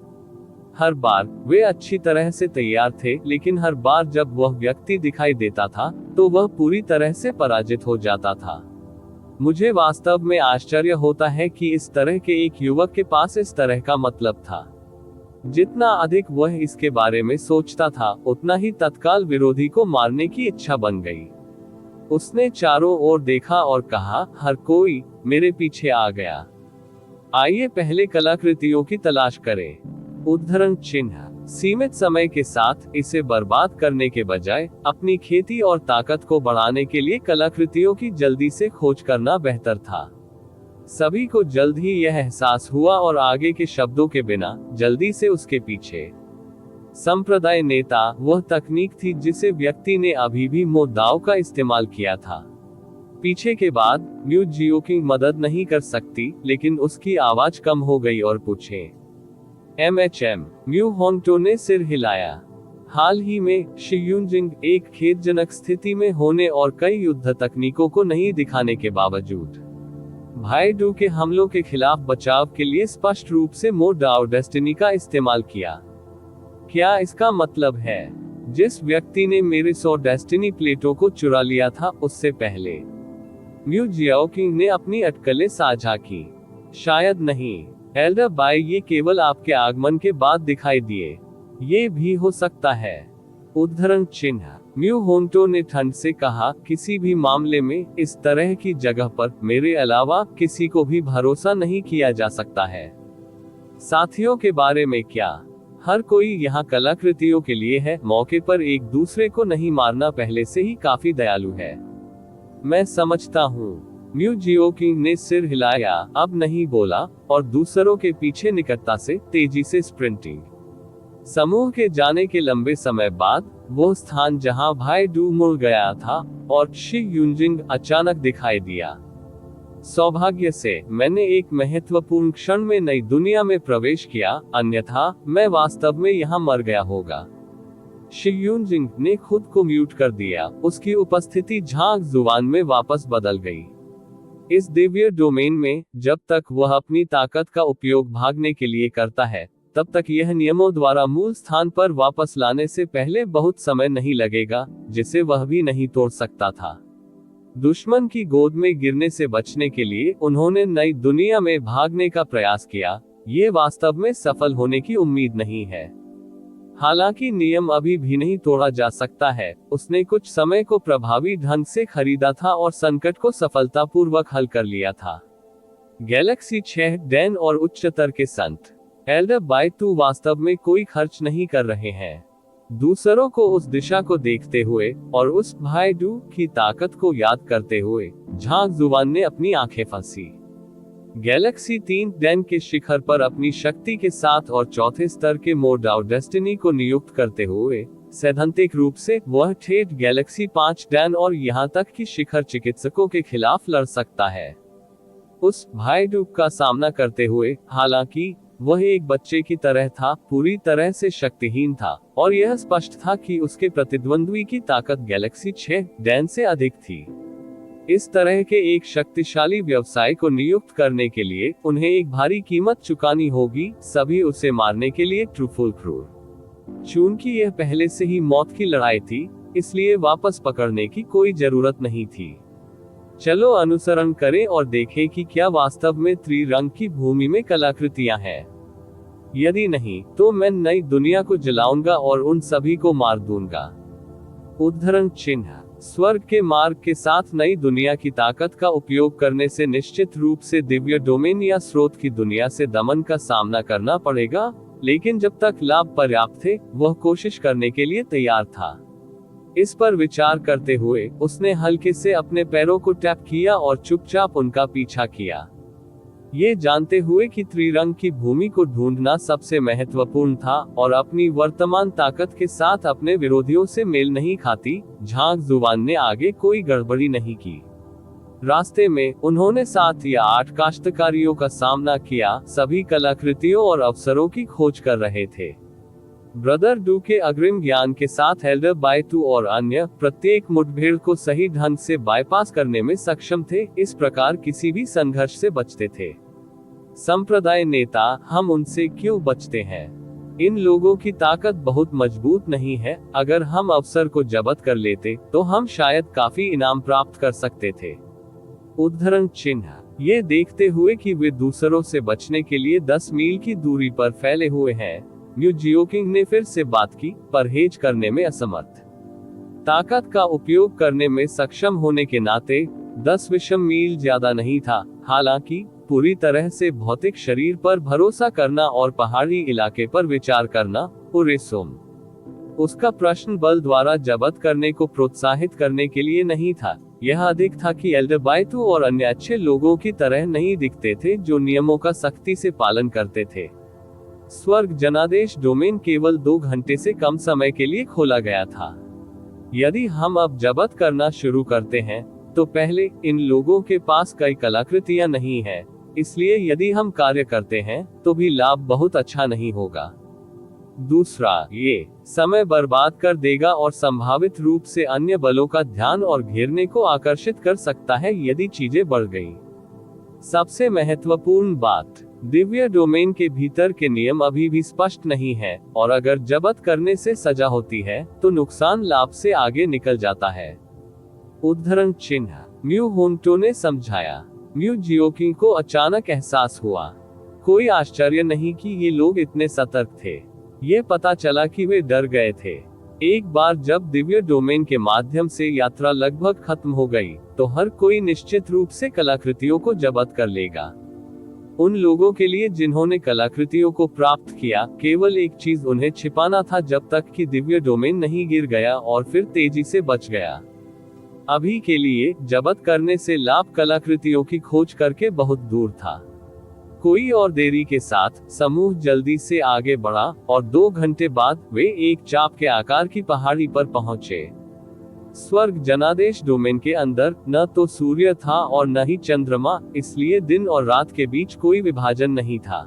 हर बार वे अच्छी तरह से तैयार थे, लेकिन हर बार जब वह व्यक्ति दिखाई देता था, तो वह पूरी तरह से पराजित हो जाता था। मुझे वास्तव में आश्चर्य होता है कि इस तरह के एक युवक के पास इस तरह का मतलब था। जितना अधिक वह इसके बारे में सोचता था, उतना ही तत्काल विरोधी को मारने की इच्छा बन गई। उसने चारों ओर देखा और कहा, हर कोई मेरे पीछे आ गया। आइए पहले कलाकृतियों की तलाश करें। उद्धरण चिन्ह। सीमित समय के साथ इसे बर्बाद करने के बजाय अपनी खेती और ताकत को बढ़ाने के लिए कलाकृतियों की जल्दी से खोज करना बेहतर था। सभी को जल्द ही यह एहसास हुआ और आगे के शब्दों के बिना जल्दी से उसके पीछे। संप्रदाय नेता वह तकनीक थी जिसे व्यक्ति ने अभी भी मुद्दाओं का इस्तेमाल किया था। पीछे के बाद म्यू जियो की मदद नहीं कर सकती, लेकिन उसकी आवाज कम हो गई और पूछे। म्यू होंगटो ने सिर हिलाया। हाल ही में शियूजिंग एक खेदजनक स्थिति में होने और कई युद्ध तकनीकों को नहीं दिखाने के बावजूद भाई डू के हमलों के खिलाफ बचाव के लिए स्पष्ट रूप से मोड ऑफ डेस्टिनी का इस्तेमाल किया। क्या इसका मतलब है जिस व्यक्ति ने मेरे 100 डेस्टिनी प्लेटों को चुरा लिया था उससे पहले म्यू जियाओकिंग ने अपनी अटकलें साझा की? शायद नहीं एल्डर बाई, ये केवल आपके आगमन के बाद दिखाई दिए। ये भी हो सकता है। उद्धरण चिन्ह। म्यू होंगटो ने ठंड से कहा, किसी भी मामले में इस तरह की जगह पर मेरे अलावा किसी को भी भरोसा नहीं किया जा सकता है। साथियों के बारे में क्या? हर कोई यहाँ कलाकृतियों के लिए है। मौके पर एक दूसरे को नहीं मारना पहले से ही काफी दयालु है। मैं समझता हूँ। म्यू जियोकिंग ने सिर हिलाया, अब नहीं बोला, और दूसरों के पीछे निकटता से तेजी से स्प्रिंटिंग। समूह के जाने के लंबे समय बाद वो स्थान जहां भाई डू मुड़ गया था और शी यूजिंग अचानक दिखाई दिया। सौभाग्य से मैंने एक महत्वपूर्ण क्षण में नई दुनिया में प्रवेश किया, अन्यथा मैं वास्तव में यहाँ मर गया होगा। शी यूजिंग ने खुद को म्यूट कर दिया। उसकी उपस्थिति झांग जुबान में वापस बदल गई। इस दिव्य डोमेन में जब तक वह अपनी ताकत का उपयोग भागने के लिए करता है, तब तक यह नियमों द्वारा मूल स्थान पर वापस लाने से पहले बहुत समय नहीं लगेगा, जिसे वह भी नहीं तोड़ सकता था। दुश्मन की गोद में गिरने से बचने के लिए उन्होंने नई दुनिया में भागने का प्रयास किया। ये वास्तव में सफल होने की उम्मीद नहीं है। हालांकि नियम अभी भी नहीं तोड़ा जा सकता है। उसने कुछ समय को प्रभावी ढंग से खरीदा था और संकट को सफलतापूर्वक हल कर लिया था। गैलेक्सी 6 डैन और उच्चतर के संत एल्डर बाई टू वास्तव में कोई खर्च नहीं कर रहे हैं। दूसरों को उस दिशा को देखते हुए और उस भाई डू की ताकत को याद करते हुए झांग जुबान ने अपनी आंखें फंसी। गैलेक्सी 3 डैन के शिखर पर अपनी शक्ति के साथ और चौथे स्तर के मोड ऑफ डेस्टिनी को नियुक्त करते हुए सैद्धांतिक रूप से वह ठेठ गैलेक्सी 5 डैन और यहाँ तक कि शिखर चिकित्सकों के खिलाफ लड़ सकता है। उस भाई डू का सामना करते हुए, हालांकि वह एक बच्चे की तरह था, पूरी तरह से शक्तिहीन था, और यह स्पष्ट था कि उसके प्रतिद्वंद्वी की ताकत गैलेक्सी 6 डैन से अधिक थी। इस तरह के एक शक्तिशाली व्यवसाय को नियुक्त करने के लिए उन्हें एक भारी कीमत चुकानी होगी, सभी उसे मारने के लिए ट्रूफुल क्रूर। चूंकि यह पहले से ही मौत की लड़ाई थी, इसलिए वापस पकड़ने की कोई जरूरत नहीं थी। चलो अनुसरण करें और देखें कि क्या वास्तव में त्रिरंग की भूमि में कलाकृतियां हैं। यदि नहीं, तो मैं नई दुनिया को जलाऊंगा और उन सभी को मार दूंगा। उद्धरण चिन्ह। स्वर्ग के मार्ग के साथ नई दुनिया की ताकत का उपयोग करने से निश्चित रूप से दिव्य डोमेन या स्रोत की दुनिया से दमन का सामना करना पड़ेगा, लेकिन जब तक लाभ पर्याप्त थे, वह कोशिश करने के लिए तैयार था। इस पर विचार करते हुए उसने हल्के से अपने पैरों को टैप किया और चुपचाप उनका पीछा किया। ये जानते हुए कि त्रिरंग की भूमि को ढूंढना सबसे महत्वपूर्ण था और अपनी वर्तमान ताकत के साथ अपने विरोधियों से मेल नहीं खाती, झांग जुबान ने आगे कोई गड़बड़ी नहीं की। रास्ते में उन्होंने 7 या 8 काश्तकारियों का सामना किया, सभी कलाकृतियों और अवसरों की खोज कर रहे थे। ब्रदर डू के अग्रिम ज्ञान के साथ एल्डर बाई टू और अन्य प्रत्येक मुठभेड़ को सही ढंग से बाईपास करने में सक्षम थे, इस प्रकार किसी भी संघर्ष से बचते थे। संप्रदाय नेता, हम उनसे क्यों बचते हैं? इन लोगों की ताकत बहुत मजबूत नहीं है। अगर हम अवसर को जब्त कर लेते तो हम शायद काफी इनाम प्राप्त कर सकते थे। उद्धरण चिन्ह। ये देखते हुए कि वे दूसरों से बचने के लिए 10 मील की दूरी पर फैले हुए हैं, म्यू जियोकिंग ने फिर से बात की, परहेज करने में असमर्थ। ताकत का उपयोग करने में सक्षम होने के नाते 10 विषम मील ज्यादा नहीं था। हालांकि पूरी तरह से भौतिक शरीर पर भरोसा करना और पहाड़ी इलाके पर विचार करना, उरेसोम। उसका प्रश्न बल द्वारा जब्त करने को प्रोत्साहित करने के लिए नहीं था। यह अधिक था कि एल्डरबाइतु और अन्य अच्छे लोगों की तरह नहीं दिखते थे जो नियमों का सख्ती से पालन करते थे। स्वर्ग जनादेश डोमेन केवल 2 घंटे से कम समय के लिए खोला गया था। यदि हम अब जब्त करना शुरू करते हैं, तो पहले, इन लोगों के पास कई कलाकृतियां नहीं हैं, इसलिए यदि हम कार्य करते हैं, तो भी लाभ बहुत अच्छा नहीं होगा। दूसरा, ये समय बर्बाद कर देगा और संभावित रूप से अन्य बलों का ध्यान और घेरने को आकर्षित कर सकता है यदि चीजें बढ़ गई। सबसे महत्वपूर्ण बात, दिव्य डोमेन के भीतर के नियम अभी भी स्पष्ट नहीं है, और अगर जब्त करने से सजा होती है, तो नुकसान लाभ से आगे निकल जाता है। उद्धरण चिन्ह। म्यू होंटो ने समझाया। म्यू जियोकिंग को अचानक एहसास हुआ। कोई आश्चर्य नहीं कि ये लोग इतने सतर्क थे। ये पता चला कि वे डर गए थे। एक बार जब दिव्य डोमेन के माध्यम से यात्रा लगभग खत्म हो गई, तो हर कोई निश्चित रूप से कलाकृतियों को जब्त कर लेगा। उन लोगों के लिए जिन्होंने कलाकृतियों को प्राप्त किया, केवल एक चीज उन्हें छिपाना था जब तक कि दिव्य डोमेन नहीं गिर गया और फिर तेजी से बच गया। अभी के लिए जब्त करने से लाभ कलाकृतियों की खोज करके बहुत दूर था। कोई और देरी के साथ समूह जल्दी से आगे बढ़ा और 2 घंटे बाद वे एक चाप के आकार की पहाड़ी पर पहुंचे। स्वर्ग जनादेश डोमेन के अंदर न तो सूर्य था और न ही चंद्रमा, इसलिए दिन और रात के बीच कोई विभाजन नहीं था।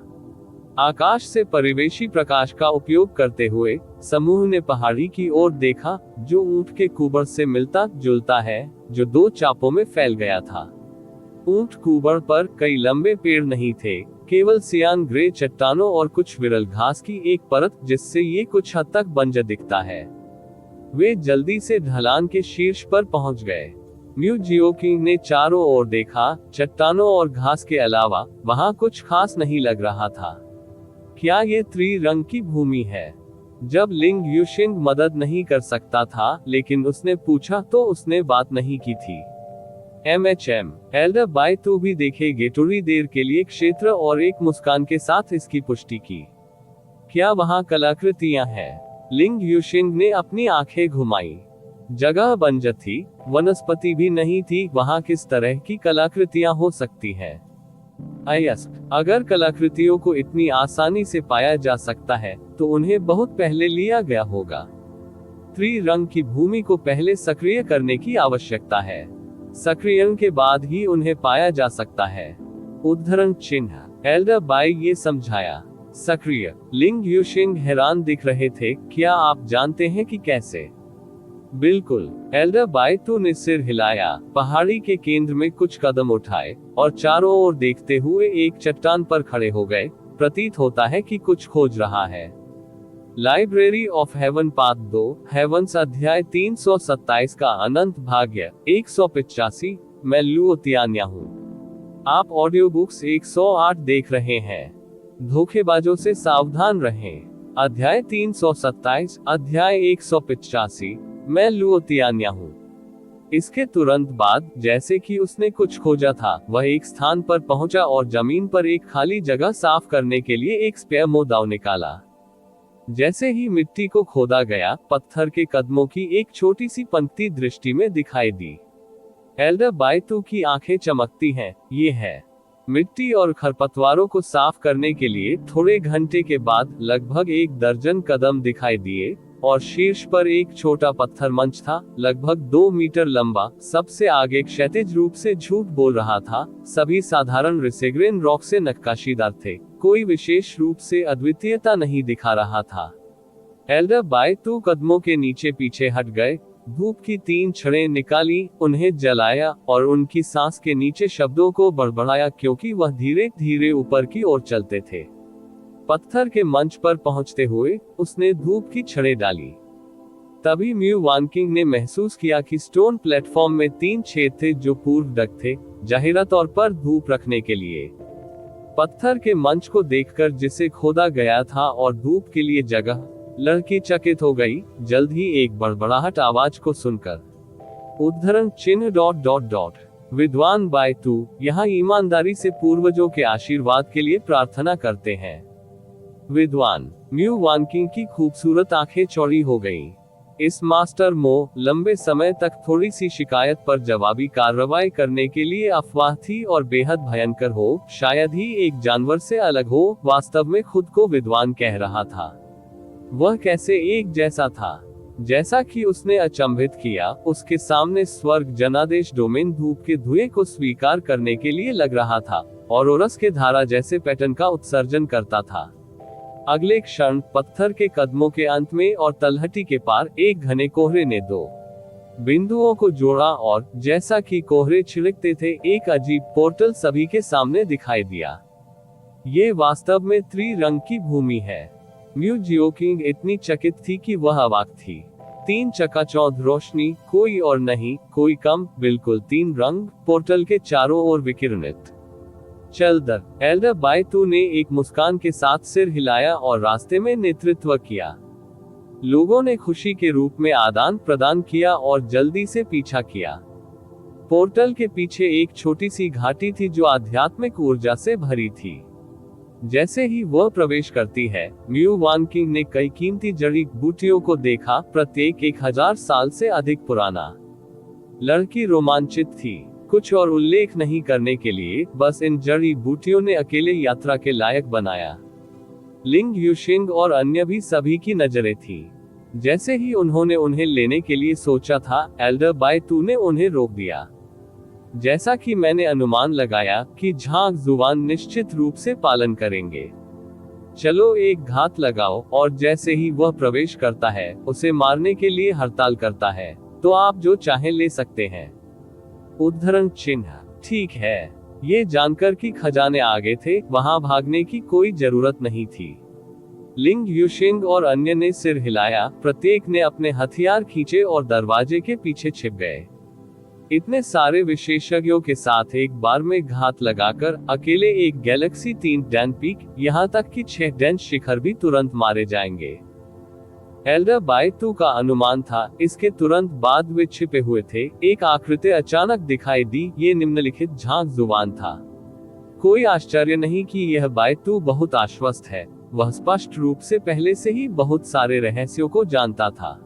आकाश से परिवेशी प्रकाश का उपयोग करते हुए समूह ने पहाड़ी की ओर देखा, जो ऊंट के कुबड़ से मिलता जुलता है, जो 2 चापों में फैल गया था। ऊंट कुबड़ पर कई लंबे पेड़ नहीं थे, केवल सियान ग्रे चट्टानों और कुछ विरल घास की एक परत, जिससे ये कुछ हद तक बंजर दिखता है। वे जल्दी से ढलान के शीर्ष पर पहुंच गए। म्यू जियोकिंग ने चारों ओर देखा। चट्टानों और घास के अलावा वहां कुछ खास नहीं लग रहा था। क्या ये त्रिरंग की भूमि है? जब लिंग यूशिंग मदद नहीं कर सकता था, लेकिन उसने पूछा तो उसने बात नहीं की थी। MHM एल्डरबाइतु भी देखेंगे थोड़ी देर के लिए क्षेत्र और एक मुस्कान के साथ इसकी पुष्टि की। क्या वहां कलाकृतियां हैं? लिंग यूशिंग ने अपनी आंखें घुमाई। जगह बंजर थी, वनस्पति भी नहीं थी, वहां किस तरह की कलाकृतियां हो सकती हैं? अगर कलाकृतियों को इतनी आसानी से पाया जा सकता है, तो उन्हें बहुत पहले लिया गया होगा। त्रिरंग की भूमि को पहले सक्रिय करने की आवश्यकता है। सक्रियण के बाद ही उन्हें पाया जा सकता है। उद्धरण चिन्ह। एल्डरबाई ये समझाया। सक्रिय। लिंग यूशिंग हैरान दिख रहे थे। क्या आप जानते हैं कि कैसे? बिल्कुल। एल्डरबाइतु ने सिर हिलाया, पहाड़ी के केंद्र में कुछ कदम उठाए और चारों ओर देखते हुए एक चट्टान पर खड़े हो गए। प्रतीत होता है कि कुछ खोज रहा है। Library of heaven part 2, heavens अध्याय 327 का अनंत भाग्य 185। मैं लुओ तियान्या हूँ। आप ऑडियो बुक्स 108 देख रहे हैं। धोखेबाजों से सावधान रहें। अध्याय 327, अध्याय 185। मैं लुओ तियान्या हूँ। इसके तुरंत बाद, जैसे कि उसने कुछ खोजा था, वह एक स्थान पर पहुंचा और जमीन पर एक खाली जगह साफ करने के लिए एक स्पेयर मोदाव निकाला। जैसे ही मिट्टी को खोदा गया, पत्थर के कदमों की एक छोटी सी पंक्ति दृष्टि में दिखाई दी। एल्डरबाइतु की आंखें चमकती हैं। ये है। मिट्टी और खरपतवारों को साफ करने के लिए थोड़े घंटे के बाद लगभग 1 दर्जन कदम दिखाई दिए, और शीर्ष पर एक छोटा पत्थर मंच था, लगभग 2 मीटर लंबा। सबसे आगे क्षैतिज रूप से झूठ बोल रहा था। सभी साधारण रिसेग्रेन रॉक से नक्काशीदार थे। कोई विशेष रूप से अद्वितीयता नहीं दिखा रहा था। एल्डरबाइतु कदमों के नीचे पीछे हट गए, धूप की 3 छड़ें निकाली, उन्हें जलाया और उनकी सांस के नीचे शब्दों को बड़बड़ाया, क्योंकि वह धीरे धीरे ऊपर की ओर चलते थे। पत्थर के मंच पर पहुंचते हुए उसने धूप की छड़ें डाली। तभी म्यू वानकिंग ने महसूस किया कि स्टोन प्लेटफॉर्म में 3 छेद थे जो पूर्व डक थे, जाहिरा तौर पर धूप रखने के लिए। पत्थर के मंच को देखकर जिसे खोदा गया था और धूप के लिए जगह, लड़की चकित हो गई, जल्द ही एक बड़बड़ाहट आवाज को सुनकर। उद्धरण चिन्ह ... विद्वान बाय तू यहाँ ईमानदारी से पूर्वजों के आशीर्वाद के लिए प्रार्थना करते हैं। विद्वान म्यू वानकिंग की खूबसूरत आंखें चौड़ी हो गईं। इस मास्टर मो लंबे समय तक थोड़ी सी शिकायत पर जवाबी कार्रवाई करने के लिए अफवाह थी और बेहद भयंकर हो, शायद ही एक जानवर से अलग हो, वास्तव में खुद को विद्वान कह रहा था। वह कैसे एक जैसा था? जैसा कि उसने अचंभित किया, उसके सामने स्वर्ग जनादेश डोमेन धूप के धुएं को स्वीकार करने के लिए लग रहा था और ओरस के धारा जैसे पैटर्न का उत्सर्जन करता था। अगले क्षण पत्थर के कदमों के अंत में और तलहटी के पार एक घने कोहरे ने दो बिंदुओं को जोड़ा और जैसा कि कोहरे छिड़कते थे, एक अजीब पोर्टल सभी के सामने दिखाई दिया। ये वास्तव में त्रिरंग की भूमि है। म्यू जियोकिंग इतनी चकित थी कि वह अवाक थी। 3 चकाचौंध रोशनी, कोई और नहीं, कोई कम, बिल्कुल 3 रंग, पोर्टल के चारों ओर विकिरणित। चल दर एल्डर बाय तू ने एक मुस्कान के साथ सिर हिलाया और रास्ते में नेतृत्व किया। लोगों ने खुशी के रूप में आदान प्रदान किया और जल्दी से पीछा किया। पोर्टल के पीछे एक छोटी सी घाटी थी जो आध्यात्मिक ऊर्जा से भरी थी। जैसे ही वह प्रवेश करती है, म्यू वानकिंग ने कई कीमती जड़ी बूटियों को देखा, प्रत्येक 1000 साल से अधिक पुराना। लड़की रोमांचित थी। कुछ और उल्लेख नहीं करने के लिए, बस इन जड़ी बूटियों ने अकेले यात्रा के लायक बनाया। लिंग यूशिंग और अन्य भी सभी की नजरें थी। जैसे ही उन्होंने उन्हें लेने के लिए सोचा था, एल्डर बाय तू ने उन्हें रोक दिया। जैसा कि मैंने अनुमान लगाया कि झांग जुबान निश्चित रूप से पालन करेंगे। चलो एक घात लगाओ, और जैसे ही वह प्रवेश करता है, उसे मारने के लिए हड़ताल करता है, तो आप जो चाहें ले सकते हैं। उद्धरण चिन्ह ठीक है। ये जानकर कि खजाने आगे थे, वहां भागने की कोई जरूरत नहीं थी। लिंग यूशिंग और अन्य ने सिर हिलाया, प्रत्येक ने अपने हथियार खींचे और दरवाजे के पीछे छिप गए। इतने सारे विशेषज्ञों के साथ एक बार में घात लगाकर अकेले एक गैलेक्सी 3 डैन पीक, यहाँ तक कि 6 डैन शिखर भी तुरंत मारे जाएंगे। एल्डर बाय तू का अनुमान था। इसके तुरंत बाद वे छिपे हुए थे। एक आकृति अचानक दिखाई दी। ये निम्नलिखित झांक जुबान था। कोई आश्चर्य नहीं कि यह बाय तू बहुत आश्वस्त है। वह स्पष्ट रूप से पहले से ही बहुत सारे रहस्यों को जानता था।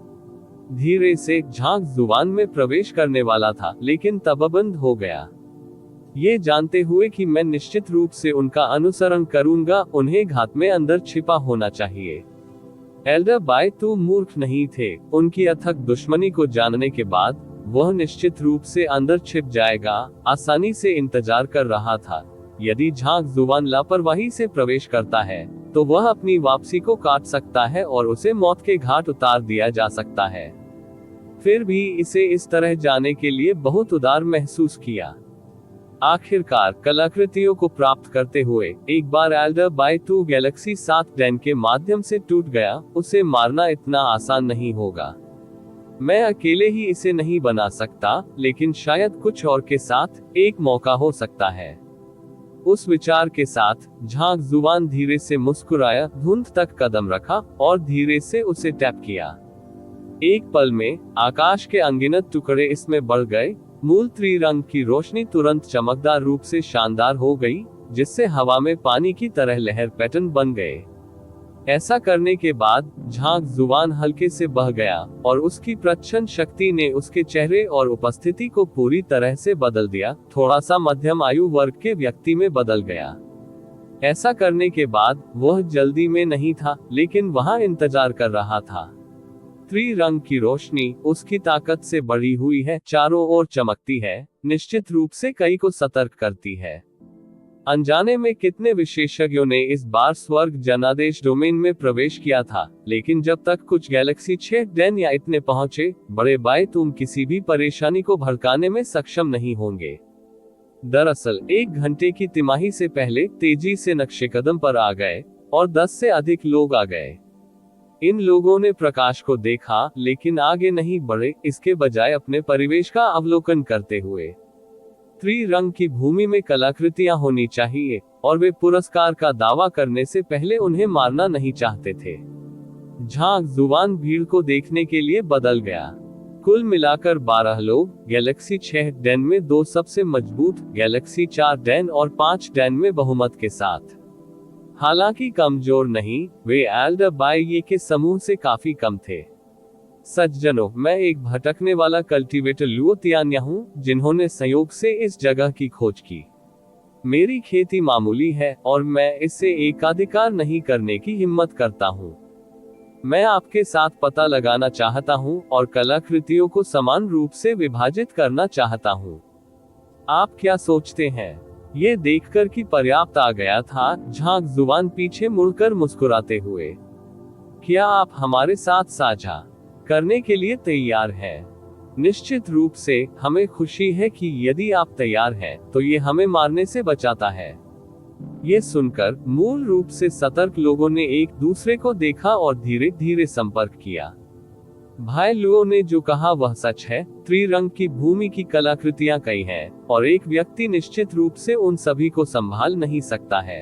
धीरे से झांक जुबान में प्रवेश करने वाला था, लेकिन तब बंद हो गया। ये जानते हुए कि मैं निश्चित रूप से उनका अनुसरण करूंगा, उन्हें घात में अंदर छिपा होना चाहिए। एल्डर बाय तू मूर्ख नहीं थे। उनकी अथक दुश्मनी को जानने के बाद वह निश्चित रूप से अंदर छिप जाएगा। आसानी से इंतजार कर रहा था। यदि झांक जुबान लापरवाही से प्रवेश करता है, तो वह अपनी वापसी को काट सकता है और उसे मौत के घाट उतार दिया जा सकता है। फिर भी इसे इस तरह जाने के लिए बहुत उदार महसूस किया। आखिरकार कलाकृतियों को प्राप्त करते हुए एक बार एल्डर बाय तू गैलेक्सी 7 डैन के माध्यम से टूट गया। उसे मारना इतना आसान नहीं होगा। मैं अकेले ही इसे नहीं बना सकता, लेकिन शायद कुछ और के साथ एक मौका हो सकता है। उस विचार के साथ झांक जुबान धीरे से मुस्कुराया, धुंध तक कदम रखा और धीरे से उसे टैप किया। एक पल में आकाश के अनगिनत टुकड़े इसमें बढ़ गए। मूल त्रिरंग की रोशनी तुरंत चमकदार रूप से शानदार हो गई, जिससे हवा में पानी की तरह लहर पैटर्न बन गए। ऐसा करने के बाद झांक जुबान हल्के से बह गया और उसकी प्रच्छन्न शक्ति ने उसके चेहरे और उपस्थिति को पूरी तरह से बदल दिया। थोड़ा सा मध्यम आयु वर्ग के व्यक्ति में बदल गया। ऐसा करने के बाद वह जल्दी में नहीं था, लेकिन वहां इंतजार कर रहा था। त्रिरंग की रोशनी उसकी ताकत से बढ़ी हुई है, चारों ओर चमकती है, निश्चित रूप से कई को सतर्क करती है। अनजाने में कितने विशेषज्ञों ने इस बार स्वर्ग जनादेश डोमेन में प्रवेश किया था, लेकिन जब तक कुछ गैलेक्सी 6 डैन या इतने पहुंचे, बड़े बाय तुम किसी भी परेशानी को भड़काने में सक्षम नहीं होंगे। दरअसल 1 घंटे की तिमाही से पहले तेजी से नक्शेकदम पर आ गए और 10 से अधिक लोग आ गए। इन लोगों ने प्रकाश को देखा, लेकिन आगे नहीं बढ़े, इसके बजाय अपने परिवेश का अवलोकन करते हुए। त्रिरंग की भूमि में कलाकृतियां होनी चाहिए, और वे पुरस्कार का दावा करने से पहले उन्हें मारना नहीं चाहते थे। झांग जुबान भीड़ को देखने के लिए बदल गया। कुल मिलाकर 12 लोग, गैलेक्सी 6 डैन में 2 सबसे मजबूत, गैलेक्सी 4 डैन और 5 डैन में बहुमत के साथ। हालांकि कमजोर नहीं, वे एल्डर बाय के समूह से काफी कम थे। सज्जनों, मैं एक भटकने वाला कल्टीवेटर लुओ तियान्या हूँ, जिन्होंने संयोग से इस जगह की खोज की। मेरी खेती मामूली है और मैं इससे एकाधिकार नहीं करने की हिम्मत करता हूँ। मैं आपके साथ पता लगाना चाहता हूँ और कलाकृतियों को समान रूप से विभाजित करना चाहता हूँ। आप क्या सोचते हैं? ये देखकर कि पर्याप्त आ गया था, झांग जुबान पीछे मुड़कर मुस्कुराते हुए। क्या आप हमारे साथ साझा करने के लिए तैयार हैं? निश्चित रूप से, हमें खुशी है कि यदि आप तैयार हैं, तो ये हमें मारने से बचाता है। ये सुनकर मूल रूप से सतर्क लोगों ने एक दूसरे को देखा और धीरे धीरे संपर्क किया। भाई लुओ ने जो कहा वह सच है। त्रिरंग की भूमि की कलाकृतियां कई हैं, और एक व्यक्ति निश्चित रूप से उन सभी को संभाल नहीं सकता है।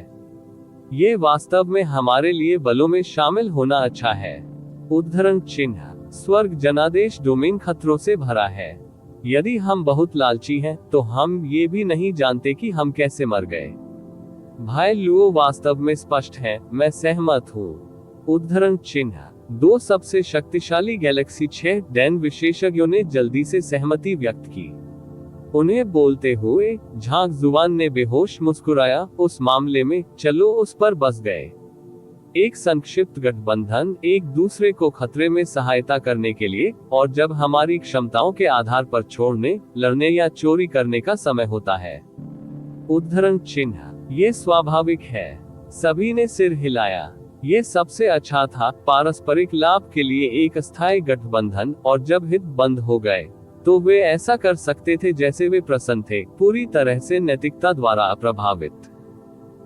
ये वास्तव में हमारे लिए बलों में शामिल होना अच्छा है। उद्धरण चिन्ह। स्वर्ग जनादेश डोमेन खतरों से भरा है। यदि हम बहुत लालची हैं, तो हम ये भी नहीं जानते कि हम कैसे मर गए। भाई लुओ वास्तव में स्पष्ट है, मैं सहमत हूँ। उद्धरण चिन्ह। 2 सबसे शक्तिशाली गैलेक्सी 6 डैन विशेषज्ञों ने जल्दी से सहमति व्यक्त की। उन्हें बोलते हुए झांग जुबान ने बेहोश मुस्कुराया। उस मामले में चलो उस पर बस गए। एक संक्षिप्त गठबंधन एक दूसरे को खतरे में सहायता करने के लिए, और जब हमारी क्षमताओं के आधार पर छोड़ने, लड़ने या चोरी करने का समय होता है। उद्धरण चिन्ह। ये स्वाभाविक है। सभी ने सिर हिलाया। ये सबसे अच्छा था, पारस्परिक लाभ के लिए एक अस्थायी गठबंधन, और जब हित बंद हो गए, तो वे ऐसा कर सकते थे जैसे वे प्रसन्न थे, पूरी तरह से नैतिकता द्वारा अप्रभावित।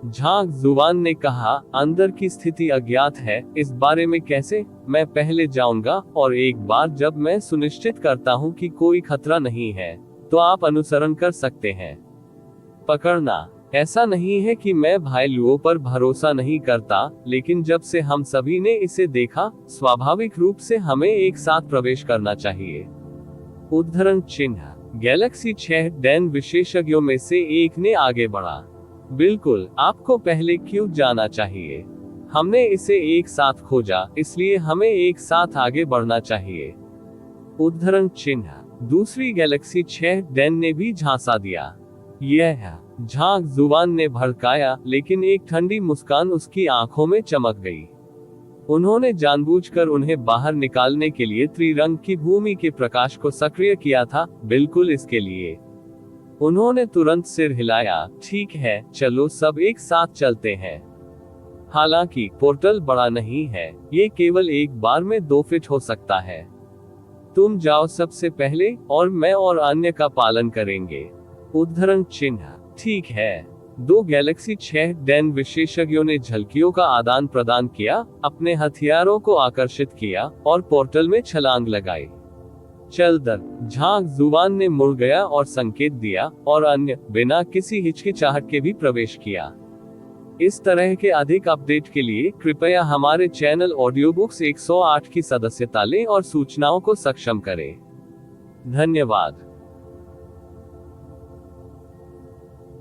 झांग जुबान ने कहा, अंदर की स्थिति अज्ञात है, इस बारे में कैसे? मैं पहले जाऊंगा, और एक बार जब मैं सुनिश्चित करता हूं कि कोई खतरा नहीं है, तो आप अनुसरण कर सकते हैं। पकड़ना। ऐसा नहीं है कि मैं भाई लुओ पर भरोसा नहीं करता, लेकिन जब से हम सभी ने इसे देखा, स्वाभाविक रूप से हमें एक साथ प्रवेश करना चाहिए। उद्धरण चिन्ह। गैलेक्सी 6 डैन विशेषज्ञों में से एक ने आगे बढ़ा। बिल्कुल, आपको पहले क्यों जाना चाहिए? हमने इसे एक साथ खोजा, इसलिए हमें एक साथ आगे बढ़ना चाहिए। उद्धरण चिन्ह। दूसरी गैलेक्सी 6 डैन ने भी झांसा दिया। यह झांग जुबान ने भड़काया, लेकिन एक ठंडी मुस्कान उसकी आंखों में चमक गई। उन्होंने जानबूझकर उन्हें बाहर निकालने के लिए त्रिरंग की भूमि के प्रकाश को सक्रिय किया था, बिल्कुल इसके लिए। उन्होंने तुरंत सिर हिलाया। ठीक है, चलो सब एक साथ चलते हैं। हालांकि पोर्टल बड़ा नहीं है, ये केवल एक बार में 2 फीट हो सकता है। तुम जाओ सबसे पहले, और मैं और अन्य का पालन करेंगे। उद्धरण चिन्ह। ठीक है। 2 गैलेक्सी 6 डैन विशेषज्ञों ने झलकियों का आदान प्रदान किया, अपने हथियारों को आकर्षित किया, और पोर्टल में छलांग लगाई। चल दर। झांग जुबान ने मुड़ गया और संकेत दिया, और अन्य बिना किसी हिचकिचाहट के भी प्रवेश किया। इस तरह के अधिक अपडेट के लिए कृपया हमारे चैनल ऑडियो बुक्स 108 की सदस्यता लें और सूचनाओं को सक्षम करें। धन्यवाद।